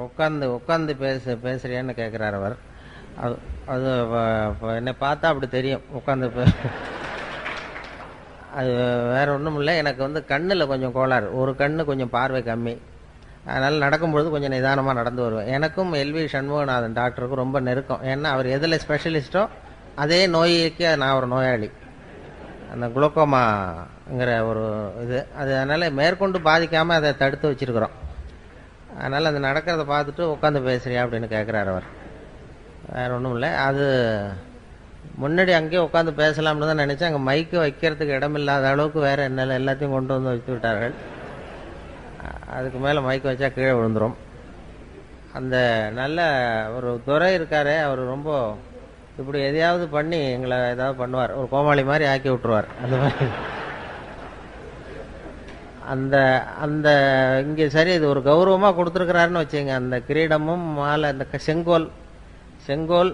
உட்காந்து உட்காந்து பேசுறியான்னு கேட்குறாரு அவர். அது அது என்னை பார்த்தா அப்படி தெரியும் உட்காந்து அது வேற ஒன்றும் இல்லை. எனக்கு வந்து கண்ணில் கொஞ்சம் கோளாறு, ஒரு கண்ணு கொஞ்சம் பார்வை கம்மி. அதனால் நடக்கும்பொழுது கொஞ்சம் நிதானமாக நடந்து வருவேன். எனக்கும் எல்வி சண்முகநாதன் டாக்டருக்கும் ரொம்ப நெருக்கம். ஏன்னா அவர் எதில் ஸ்பெஷலிஸ்ட்டோ அதே நோய்க்கு நான் ஒரு நோயாளி. அந்த குளோக்கோமாங்கிற ஒரு இது அது, அதனால் மேற்கொண்டு பாதிக்காமல் அதை தடுத்து வச்சுருக்குறோம். அதனால் அது நடக்கிறத பார்த்துட்டு உட்காந்து பேசுறியா அப்படின்னு கேட்குறாரு அவர். வேறு ஒன்றும் இல்லை. அது முன்னாடி அங்கேயே உட்காந்து பேசலாம்னு தான் நினச்சேன். அங்கே மைக்கு வைக்கிறதுக்கு இடமில்லாத அளவுக்கு வேறு என்ன எல்லாத்தையும் கொண்டு வந்து வச்சு விட்டார்கள். அதுக்கு மேலே மைக்கு வச்சா கீழே விழுந்துடும். அந்த நல்ல ஒரு துரை இருக்காரே, அவர் ரொம்ப இப்படி எதையாவது பண்ணி எங்களை ஏதாவது பண்ணுவார், ஒரு கோமாளி மாதிரி ஆக்கி விட்டுருவார். அந்த மாதிரி அந்த அந்த இங்கே சரி இது ஒரு கௌரவமாக கொடுத்துருக்குறாருன்னு வச்சுங்க. அந்த கிரீடமும் மாலை, அந்த செங்கோல்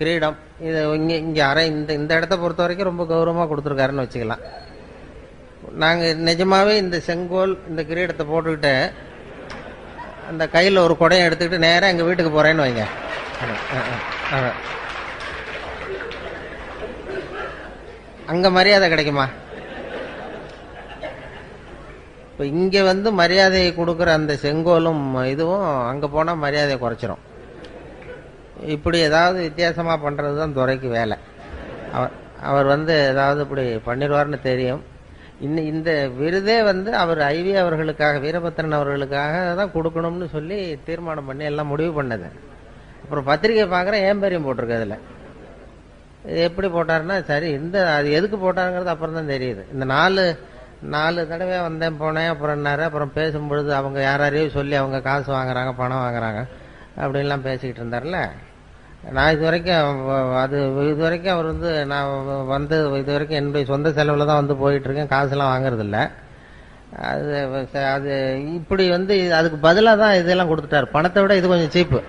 கிரீடம், இது இங்கே அரை இந்த இடத்த பொறுத்த வரைக்கும் ரொம்ப கௌரவமாக கொடுத்துருக்காருன்னு வச்சுக்கலாம். நாங்கள் நிஜமாவே இந்த செங்கோல் இந்த கிரீடத்தை போட்டுக்கிட்டு அந்த கையில் ஒரு குடையை எடுத்துக்கிட்டு நேராக எங்கள் வீட்டுக்கு போகிறேன்னு வைங்க. அங்கே மரியாதை கிடைக்குமா? இப்போ இங்கே வந்து மரியாதையை கொடுக்குற அந்த செங்கோலும் இதுவும் அங்கே போனால் மரியாதையை குறைச்சிரும். இப்படி ஏதாவது வித்தியாசமாக பண்ணுறது தான் துரைக்கு வேலை. அவர் வந்து ஏதாவது இப்படி பண்ணிடுவார்னு தெரியும். இந்த விருதே வந்து அவர் ஐவி அவர்களுக்காக, வீரபத்திரன் அவர்களுக்காக தான் கொடுக்கணும்னு சொல்லி தீர்மானம் பண்ணி எல்லாம் முடிவு பண்ணது. அப்புறம் பத்திரிகை பார்க்குறேன் ஏம்பேரியம் போட்டிருக்கு. அதில் எப்படி போட்டாருன்னா சரி, அது எதுக்கு போட்டாருங்கிறது அப்புறம் தான் தெரியுது. இந்த நாலு தடவை வந்தேன் போனேன், அப்புறம் என்னாரு, அப்புறம் பேசும்பொழுது அவங்க யாரையும் சொல்லி அவங்க காசு வாங்குறாங்க, பணம் வாங்குறாங்க அப்படின்லாம் பேசிக்கிட்டு இருந்தார்ல. நான் இது வரைக்கும் அவர் வந்து நான் வந்து இது வரைக்கும் என்னுடைய சொந்த செலவில் தான் வந்து போயிட்டுருக்கேன், காசுலாம் வாங்குறதில்ல. அது இப்படி வந்து அதுக்கு பதிலாக தான் இதெல்லாம் கொடுத்துட்டார். பணத்தை விட இது கொஞ்சம் சீப்பு.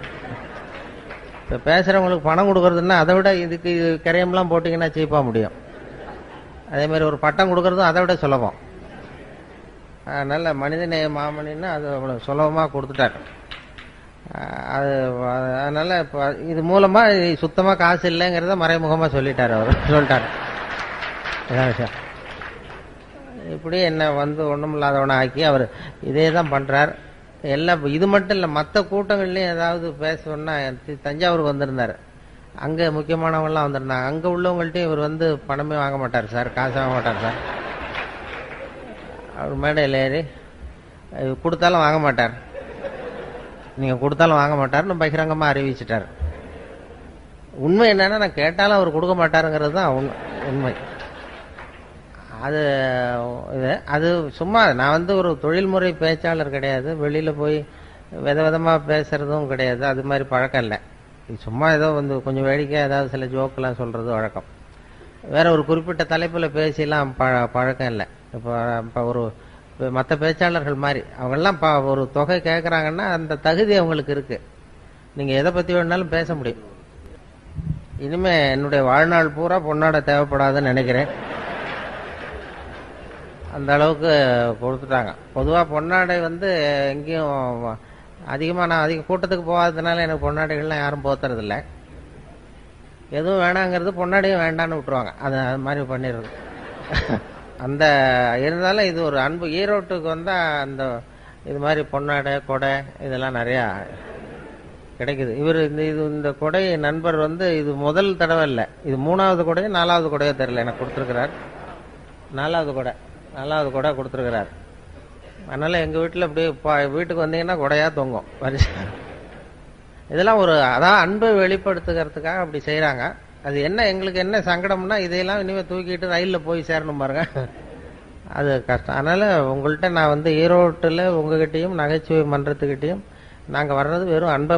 இப்போ பேசுகிறவங்களுக்கு பணம் கொடுக்குறதுன்னா அதை விட இதுக்கு கரையம்லாம் போட்டிங்கன்னா சீப்பாக முடியும். அதேமாதிரி ஒரு பட்டம் கொடுக்குறதும் அதை விட சுலபம். அதனால் மனிதநேய மாமணின்னா அது அவ்வளோ சுலபமாக கொடுத்துட்டார். அதனால் இப்போ இது மூலமாக சுத்தமாக காசு இல்லைங்கிறத மறைமுகமாக சொல்லிட்டார். விஷயம் இப்படி என்ன வந்து ஒன்றும் இல்லாதவனை ஆக்கி அவர் இதே தான் பண்ணுறார். எல்லாம் இது மட்டும் இல்லை, மற்ற கூட்டங்கள்லையும் ஏதாவது பேசணுன்னா தஞ்சாவூருக்கு வந்திருந்தார். அங்கே முக்கியமானவங்களாம் வந்திருந்தாங்க. அங்கே உள்ளவங்கள்ட்டையும் இவர் வந்து பணமே வாங்க மாட்டார் சார், காசு வாங்க மாட்டார் சார். அவர் மேடையில் ஏறி கொடுத்தாலும் வாங்க மாட்டார், நீங்கள் கொடுத்தாலும் வாங்க மாட்டார்னு பகிரங்கமாக அறிவிச்சிட்டார். உண்மை என்னன்னா, நான் கேட்டாலும் அவர் கொடுக்க மாட்டாருங்கிறது தான் உண்மை. அது சும்மா நான் வந்து ஒரு தொழில்முறை பேச்சாளர் கிடையாது, வெளியில் போய் விதமாக பேசுறதும் கிடையாது, அது மாதிரி பழக்கம் இல்லை. சும்மா ஏதோ வந்து கொஞ்சம் வேடிக்கையாக ஏதாவது சில ஜோக்கெல்லாம் சொல்கிறது வழக்கம். வேற ஒரு குறிப்பிட்ட தலைப்பில் பேசிலாம் பழக்கம் இல்லை. இப்போ ஒரு மற்ற பேச்சாளர்கள் மாதிரி அவங்கெல்லாம் ஒரு தொகை கேட்குறாங்கன்னா அந்த தகுதி அவங்களுக்கு இருக்குது. நீங்கள் எதை பற்றி வேணாலும் பேச முடியும். இனிமேல் என்னுடைய வாழ்நாள் பூரா பொன்னாடை தேவைப்படாதுன்னு நினைக்கிறேன். அந்த அளவுக்கு கொடுத்துட்டாங்க. பொதுவாக பொன்னாடை வந்து எங்கேயும் அதிகமாக நான் அதிக கூட்டத்துக்கு போகாததுனால எனக்கு பொன்னாடைகள்லாம் யாரும் போத்துறதில்ல. எதுவும் வேணாங்கிறது பொன்னாடையும் வேண்டான்னு விட்டுருவாங்க. அது மாதிரி பண்ணிடுறது. அந்த இருந்தாலும் இது ஒரு அன்பு. ஈரோட்டுக்கு வந்தால் அந்த இது மாதிரி பொன்னாடை கொடை இதெல்லாம் நிறையா கிடைக்குது. இந்த கொடை நண்பர் வந்து இது முதல் தடவை இல்லை, இது 3வது கொடையோ 4வது கொடையோ தெரியல, எனக்கு கொடுத்துருக்கிறார். 4வது கொடை கொடுத்துருக்கிறார். அதனால் எங்கள் வீட்டில் அப்படியே வீட்டுக்கு வந்தீங்கன்னா கொடையாக தொங்கும் வரிசை. இதெல்லாம் அதான் அன்பை வெளிப்படுத்துகிறதுக்காக அப்படி செய்கிறாங்க. அது எங்களுக்கு என்ன சங்கடம்னா, இதையெல்லாம் இனிமேல் தூக்கிட்டு ரயிலில் போய் சேரணும் பாருங்க, அது கஷ்டம். அதனால் உங்கள்கிட்ட நான் வந்து ஈரோட்டில் உங்ககிட்டையும் நகைச்சுவை மன்றத்துக்கிட்டையும் நாங்கள் வர்றது வெறும் அன்பை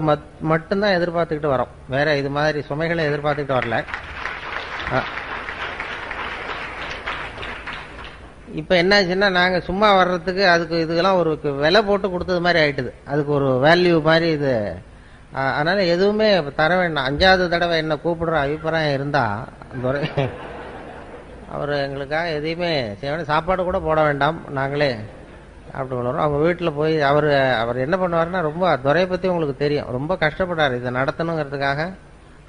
மட்டும்தான் எதிர்பார்த்துக்கிட்டு வரோம். வேற இது மாதிரி சுமைகளை எதிர்பார்த்துக்கிட்டு வரல. இப்போ என்னாச்சுன்னா, நாங்கள் சும்மா வர்றதுக்கு அதுக்கு இதுக்கெல்லாம் ஒரு விலை போட்டு கொடுத்தது மாதிரி ஆயிட்டுது. அதுக்கு ஒரு வேல்யூ மாதிரி இது. அதனால எதுவுமே தர வேண்டாம். 5வது தடவை என்ன கூப்பிடுற அபிப்பிராயம் இருந்தா அவர் எங்களுக்காக எதையுமே செய்ய வேண்டாம். சாப்பாடு கூட போட வேண்டாம், நாங்களே அப்படி வளரும். அவங்க வீட்டில் போய் அவர் அவர் என்ன பண்ணுவாருன்னா, ரொம்ப துறையை பற்றி உங்களுக்கு தெரியும், ரொம்ப கஷ்டப்படுறாரு இதை நடத்தணுங்கிறதுக்காக.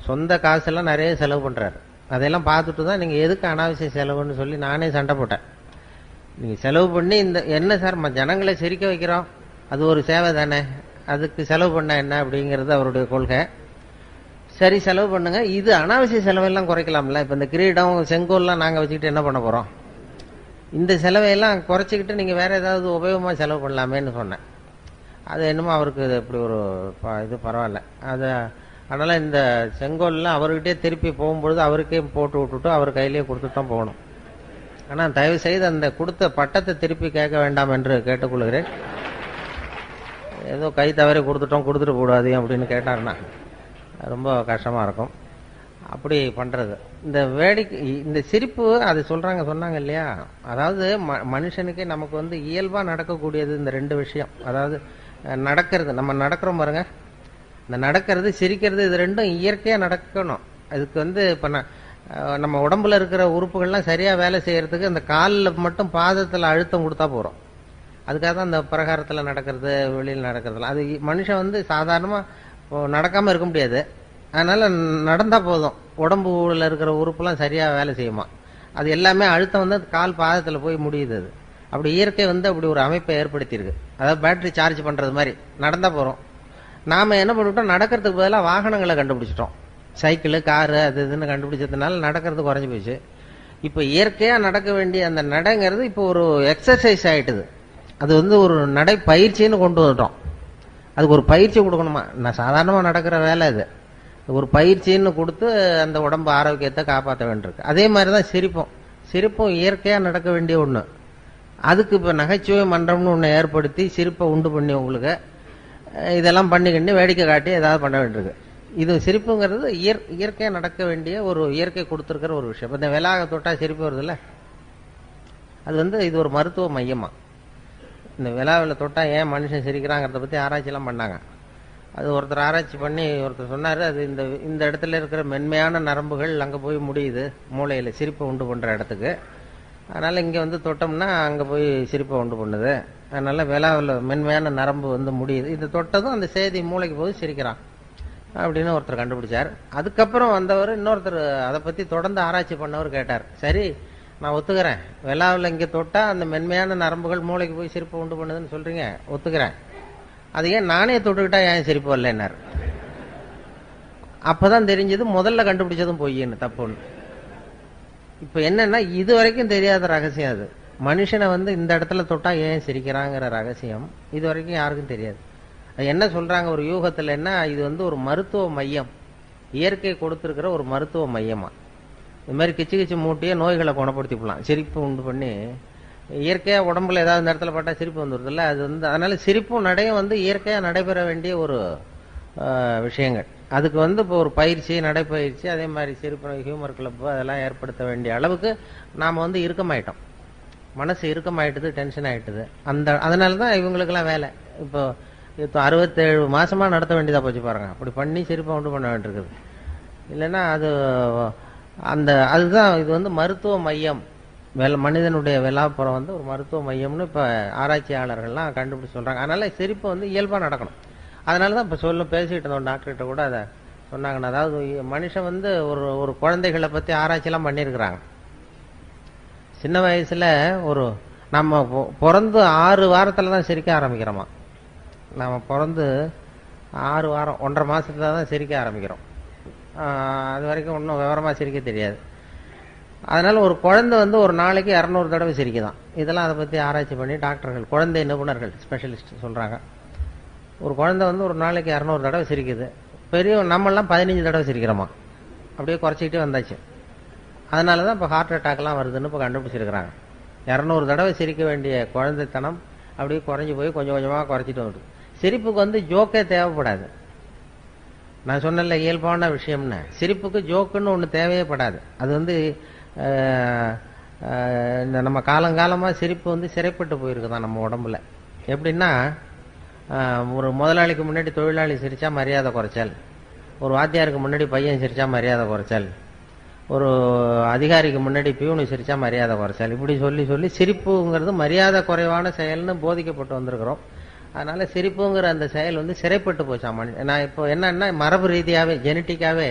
சொந்த காசெல்லாம் நிறைய செலவு பண்ணுறாரு. அதையெல்லாம் பார்த்துட்டு தான் நீங்கள் எதுக்கு அனாவசிய செலவுன்னு சொல்லி நானே சண்டை போட்டேன். நீங்கள் செலவு பண்ணி இந்த என்ன சார் ஜனங்களை சிரிக்க வைக்கிறோம், அது ஒரு சேவை தானே, அதுக்கு செலவு பண்ண என்ன அப்படிங்கிறது அவருடைய கொள்கை. சரி செலவு பண்ணுங்க, இது அனாவசிய செலவெல்லாம் குறைக்கலாம்ல. இப்போ இந்த கிரீடம் செங்கோல்லாம் நாங்கள் வச்சுக்கிட்டு என்ன பண்ண போகிறோம், இந்த செலவையெல்லாம் குறைச்சிக்கிட்டு நீங்கள் வேறு ஏதாவது உபயோகமாக செலவு பண்ணலாமேன்னு சொன்னேன். அது என்னமோ அவருக்கு இப்படி ஒரு இது பரவாயில்ல. அது அதனால் இந்த செங்கோல்லாம் அவர்கிட்டே திருப்பி போகும்பொழுது அவருக்கே போட்டு விட்டுட்டு அவர் கையிலேயே கொடுத்துட்டு தான் போகணும். ஆனால் தயவு செய்து அந்த கொடுத்த பட்டத்தை திருப்பி கேட்க வேண்டாம் என்று கேட்டுக்கொள்கிறேன். ஏதோ கை தவறி கொடுத்துட்டு போடாது அப்படின்னு கேட்டாருன்னா ரொம்ப கஷ்டமாக இருக்கும். அப்படி பண்ணுறது இந்த வேடிக்கை, இந்த சிரிப்பு அது சொன்னாங்க இல்லையா, அதாவது மனுஷனுக்கே நமக்கு வந்து இயல்பாக நடக்கக்கூடியது இந்த ரெண்டு விஷயம். அதாவது நடக்கிறது, நம்ம நடக்கிறோம் பாருங்க, இந்த நடக்கிறது சிரிக்கிறது, இது ரெண்டும் இயற்கையாக நடக்கணும். அதுக்கு வந்து இப்போ நம்ம உடம்புல இருக்கிற உறுப்புகள்லாம் சரியாக வேலை செய்யறதுக்கு அந்த காலில் மட்டும் பாதத்தில் அழுத்தம் கொடுத்தா போகிறோம். அதுக்காக தான் அந்த பிரகாரத்தில் நடக்கிறது, வெளியில் நடக்கிறதுலாம். அது மனுஷன் வந்து சாதாரணமாக நடக்காமல் இருக்க முடியாது. அதனால் நடந்தால் போதும், உடம்புல இருக்கிற உறுப்புலாம் சரியாக வேலை செய்யுமா. அது எல்லாமே அழுத்தம் வந்து கால் பாதத்தில் போய் முடியுது. அது அப்படி இயற்கை வந்து அப்படி ஒரு அமைப்பை ஏற்படுத்தியிருக்கு. அதாவது பேட்டரி சார்ஜ் பண்ணுறது மாதிரி நடந்தால் போகிறோம். நாம் என்ன பண்ணிவிட்டோம், நடக்கிறதுக்கு பதிலாக வாகனங்களை கண்டுபிடிச்சிட்டோம். சைக்கிளு, காரு, அது இதுன்னு கண்டுபிடிச்சதுனால நடக்கிறது குறைஞ்சி போச்சு. இப்போ இயற்கையாக நடக்க வேண்டிய அந்த நடைங்கிறது இப்போ ஒரு எக்ஸசைஸ் ஆகிட்டுது. அது வந்து ஒரு நடை பயிற்சின்னு கொண்டு வந்துட்டோம். அதுக்கு ஒரு பயிற்சி கொடுக்கணுமா, நான் சாதாரணமாக நடக்கிற வேலை இது, ஒரு பயிற்சின்னு கொடுத்து அந்த உடம்பு ஆரோக்கியத்தை காப்பாற்ற வேண்டியிருக்கு. அதே மாதிரி தான் சிரிப்பும் இயற்கையாக நடக்க வேண்டிய ஒன்று. அதுக்கு இப்போ நகைச்சுவை மன்றம்னு ஒன்று ஏற்படுத்தி சிரிப்பை உண்டு பண்ணி உங்களுக்கு இதெல்லாம் பண்ணிக்கிட்டு வேடிக்கை காட்டி ஏதாவது பண்ண வேண்டியிருக்கு. இது சிரிப்புங்கிறது இயற்கையாக நடக்க வேண்டிய ஒரு இயற்கை கொடுத்துருக்கிற ஒரு விஷயம். இந்த விலாக தொட்டால் சிரிப்பு வருதுல்ல, அது வந்து இது ஒரு மருத்துவ மையமா. இந்த விலாவில் தொட்டால் ஏன் மனுஷன் சிரிக்கிறாங்கிறத பற்றி ஆராய்ச்சிலாம் பண்ணாங்க. அது ஒருத்தர் ஆராய்ச்சி பண்ணி ஒருத்தர் சொன்னார், அது இந்த இடத்துல இருக்கிற மென்மையான நரம்புகள் அங்கே போய் முடியுது, மூளையில் சிரிப்பை உண்டு பண்ணுற இடத்துக்கு. அதனால் இங்கே வந்து தொட்டோம்னா அங்கே போய் சிரிப்பை உண்டு பண்ணுது. அதனால் விலாவில் மென்மையான நரம்பு வந்து முடியுது, இது தொட்டதும் அந்த செய்தி மூளைக்கு போய் சிரிக்கிறான் அப்படின்னு ஒருத்தர் கண்டுபிடிச்சார். அதுக்கப்புறம் வந்தவர் இன்னொருத்தர் அதை பற்றி தொடர்ந்து ஆராய்ச்சி பண்ணவர் கேட்டார், சரி நான் ஒத்துக்கிறேன், விலாவில் இங்கே தொட்டால் அந்த மென்மையான நரம்புகள் மூளைக்கு போய் சிரிப்பை உண்டு பண்ணுதுன்னு சொல்கிறீங்க, ஒத்துக்கிறேன், அது ஏன் நானே தொட்டுக்கிட்டா ஏன் சிரிப்பு வரலன்னார். அப்போதான் தெரிஞ்சது முதல்ல கண்டுபிடிச்சதும் பொய்ன்னு, தப்புன்னு. இப்போ என்னன்னா இது வரைக்கும் தெரியாத ரகசியம். அது மனுஷனை வந்து இந்த இடத்துல தொட்டா ஏன் சிரிக்கிறாங்கிற ரகசியம் இது வரைக்கும் யாருக்கும் தெரியாது. அது என்ன சொல்றாங்க ஒரு யூகத்தில், என்ன இது வந்து ஒரு மருத்துவ மையம், இயற்கை கொடுத்துருக்கிற ஒரு மருத்துவ மையமா. இது மாதிரி கிச்சு மூட்டியே நோய்களை குணப்படுத்திக்கலாம் சிரிப்பு உண்டு பண்ணி. இயற்கையாக உடம்புல ஏதாவது இந்த இடத்துல பட்டா சிரிப்பு வந்துடுதுல்ல, அது வந்து அதனால சிரிப்பும் நடையும் வந்து இயற்கையாக நடைபெற வேண்டிய ஒரு விஷயங்கள். அதுக்கு வந்து இப்போ ஒரு பயிற்சி, நடைப்பயிற்சி, அதே மாதிரி சிரிப்பு ஹியூமர் கிளப்பு அதெல்லாம் ஏற்படுத்த வேண்டிய அளவுக்கு நாம் வந்து இறுக்கமாயிட்டோம். மனசு இறுக்கமாயிட்டுது, டென்ஷன் ஆகிட்டுது. அதனால தான் இவங்களுக்கெல்லாம் வேலை. இப்போ 67 மாசமா நடத்த வேண்டியதாக போச்சு பாருங்க. அப்படி பண்ணி சிரிப்பை உண்டு பண்ண வேண்டியிருக்குது. இல்லைன்னா அதுதான் இது வந்து மருத்துவ மையம். மனிதனுடைய விலாப்புறம் வந்து ஒரு மருத்துவ மையம்னு இப்போ ஆராய்ச்சியாளர்கள்லாம் கண்டுபிடிச்சு சொல்கிறாங்க. அதனால சிரிப்பு வந்து இயல்பாக நடக்கணும். அதனால தான் இப்போ பேசிகிட்டு இருந்தோம் டாக்டர்கிட்ட கூட அதை சொன்னாங்கன்னு. அதாவது மனுஷன் வந்து ஒரு குழந்தைகளை பற்றி ஆராய்ச்சிலாம் பண்ணியிருக்கிறாங்க. சின்ன வயசில் நம்ம பிறந்து 6 வாரத்தில் தான் சிரிக்க ஆரம்பிக்கிறோமா. நம்ம பிறந்து 6 வாரம் 1.5 மாதத்துல தான் சிரிக்க ஆரம்பிக்கிறோம். அது வரைக்கும் ஒன்றும் விவரமாக சிரிக்க தெரியாது. அதனால் ஒரு குழந்தை வந்து ஒரு நாளைக்கு 200 தடவை சிரிக்குதான். இதெல்லாம் அதை பற்றி ஆராய்ச்சி பண்ணி டாக்டர்கள், குழந்தை நிபுணர்கள், ஸ்பெஷலிஸ்ட் சொல்கிறாங்க. ஒரு குழந்தை வந்து ஒரு நாளைக்கு 200 தடவை சிரிக்குது. நம்மெல்லாம் 15 தடவை சிரிக்கிறோமா. அப்படியே குறைச்சிக்கிட்டே வந்தாச்சு. அதனால தான் இப்போ ஹார்ட் அட்டாக்லாம் வருதுன்னு இப்போ கண்டுபிடிச்சிருக்கிறாங்க. 200 தடவை சிரிக்க வேண்டிய குழந்தைத்தனம் அப்படியே குறைஞ்சி போய் கொஞ்சம் கொஞ்சமாக குறைச்சிட்டு வருது. சிரிப்புக்கு வந்து ஜோக்கே தேவைப்படாது. நான் சொன்னல இயல்பான விஷயம்னு, சிரிப்புக்கு ஜோக்குன்னு ஒன்று தேவையே படாது. அது வந்து இந்த நம்ம காலங்காலமாக சிரிப்பு வந்து சிறைப்பட்டு போயிருக்குதான் நம்ம உடம்புல. எப்படின்னா, ஒரு முதலாளிக்கு முன்னாடி தொழிலாளி சிரித்தா மரியாதை குறைச்சல், ஒரு வாத்தியாருக்கு முன்னாடி பையன் சிரித்தா மரியாதை குறைச்சல், ஒரு அதிகாரிக்கு முன்னாடி பியூனு சிரிச்சா மரியாதை குறைச்சல், இப்படி சொல்லி சொல்லி சிரிப்புங்கிறது மரியாதை குறைவான செயல்னு போதிக்கப்பட்டு வந்திருக்கிறோம். அதனால சிரிப்புங்கிற அந்த செயல் வந்து சிறைப்பட்டு போச்சாமா. நான் இப்போ என்னன்னா மரபு ரீதியாவே ஜெனட்டிக்காவே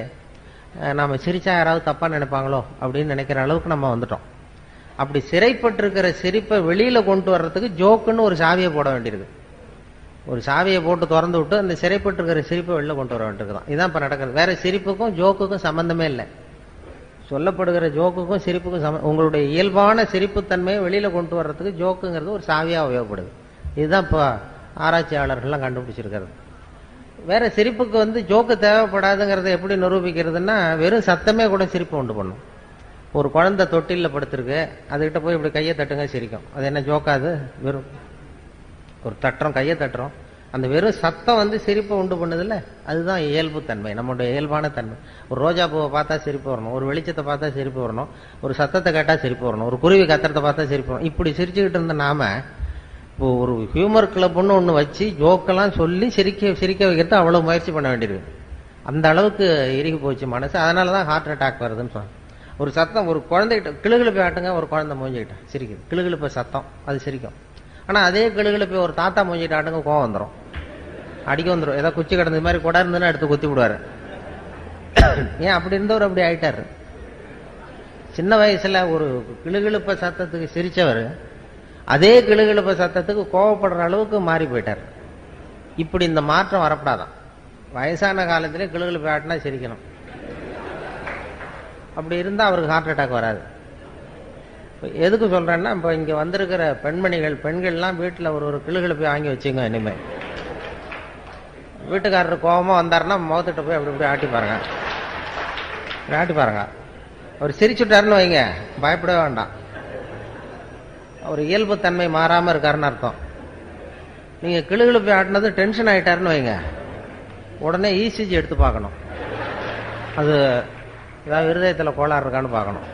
நாம சிரிச்சா யாராவது தப்பா நினைப்பாங்களோ அப்படின்னு நினைக்கிற அளவுக்கு நம்ம வந்துட்டோம். அப்படி சிறைப்பட்டு இருக்கிற சிரிப்பை வெளியில கொண்டு வர்றதுக்கு ஜோக்குன்னு ஒரு சாவியை போட வேண்டியிருக்கு. ஒரு சாவியை போட்டு திறந்து விட்டு அந்த சிறைப்பட்டு இருக்கிற சிரிப்பை வெளில கொண்டு வர வேண்டியிருக்குதான். இதான் இப்ப நடக்கிறது. வேற சிரிப்புக்கும் ஜோக்குக்கும் சம்பந்தமே இல்லை. சொல்லப்படுகிற ஜோக்குக்கும் சிரிப்புக்கும் உங்களுடைய இயல்பான சிரிப்புத்தன்மையை வெளியில கொண்டு வர்றதுக்கு ஜோக்குங்கிறது ஒரு சாவியா உபயோகப்படுது. இதுதான் இப்போ ஆராய்ச்சியாளர்கள்லாம் கண்டுபிடிச்சிருக்கிறது. வேற சிரிப்புக்கு வந்து ஜோக்கு தேவைப்படாதுங்கிறத எப்படி நிரூபிக்கிறதுன்னா, வெறும் சத்தமே கூட சிரிப்பு உண்டு பண்ணும். ஒரு குழந்தை தொட்டில படுத்திருக்கு, அதுகிட்ட போய் இப்படி கையை தட்டுங்க சிரிக்கும். அது என்ன ஜோக்காது? வெறும் ஒரு தட்டுறோம், கையை தட்டுறோம், அந்த வெறும் சத்தம் வந்து சிரிப்பை உண்டு பண்ணுதில்ல. அதுதான் இயல்பு தன்மை, நம்மளுடைய இயல்பான தன்மை. ஒரு ரோஜா பூவை பார்த்தா சிரிப்பு வரணும், ஒரு வெளிச்சத்தை பார்த்தா சிரிப்பு வரணும், ஒரு சத்தத்தை கேட்டா சிரிப்பு வரணும், ஒரு குருவி கத்துறதை பார்த்தா சிரிப்பு வரணும். இப்படி சிரிச்சுக்கிட்டு இருந்த நாம இப்போ ஒரு ஹியூமர் கிளப்னு ஒன்று வச்சு ஜோக்கெல்லாம் சொல்லி சிரிக்க வைக்கிறது அவ்வளவு முயற்சி பண்ண வேண்டியிருக்கு. அந்த அளவுக்கு இறுகி போச்சு மனசு. அதனாலதான் ஹார்ட் அட்டாக் வருதுன்னு சொன்னேன். ஒரு சத்தம், ஒரு குழந்தைகிட்ட கிளுகிழப்பை ஆட்டுங்க, ஒரு குழந்தை மூஞ்சிக்கிட்ட சிரிக்குது, கிளுகிழப்பை சத்தம் அது சிரிக்கும். ஆனா அதே கிளுகிழப்பை ஒரு தாத்தா மூஞ்சிக்கிட்ட ஆட்டுங்க, கோவம் வந்துடும், அடிக்க வந்துடும். ஏதாவது குச்சி கிடந்த மாதிரி கூட இருந்துன்னா எடுத்து குத்தி விடுவாரு. ஏன் அப்படி இருந்தவர் அப்படி ஆயிட்டாரு. சின்ன வயசுல ஒரு கிளுகிழப்ப சத்தத்துக்கு சிரிச்சவர் அதே கிளுகிழப்ப சத்தத்துக்கு கோவப்படுற அளவுக்கு மாறி போயிட்டார். இப்படி இந்த மாற்றம் வரப்படாதான். வயசான காலத்திலே கிளுகிழப்பை ஆட்டினா சிரிக்கணும். அப்படி இருந்தா அவருக்கு ஹார்ட் அட்டாக் வராது. எதுக்கு சொல்றேன்னா, இப்ப இங்க வந்திருக்கிற பெண்கள்லாம் வீட்டுல ஒரு கிளுகிழப்பை வாங்கி வச்சுங்க. இனிமே வீட்டுக்காரர் கோபமா வந்தாருன்னா முகத்திட்ட போய் அப்படி இப்படி ஆட்டி பாருங்க. அவர் சிரிச்சுட்டாருன்னு வைங்க, பயப்படவே வேண்டாம். அவர் இயல்பு தன்மை மாறாம இருக்காருன்னு அர்த்தம். நீங்க கிளுகிழப்பை ஆட்டினது டென்ஷன் ஆயிட்டாருன்னு வைங்க, உடனே இசிஜி எடுத்து பார்க்கணும். அது ஏதாவது இருதயத்தில் கோளாறு இருக்கான்னு பார்க்கணும்.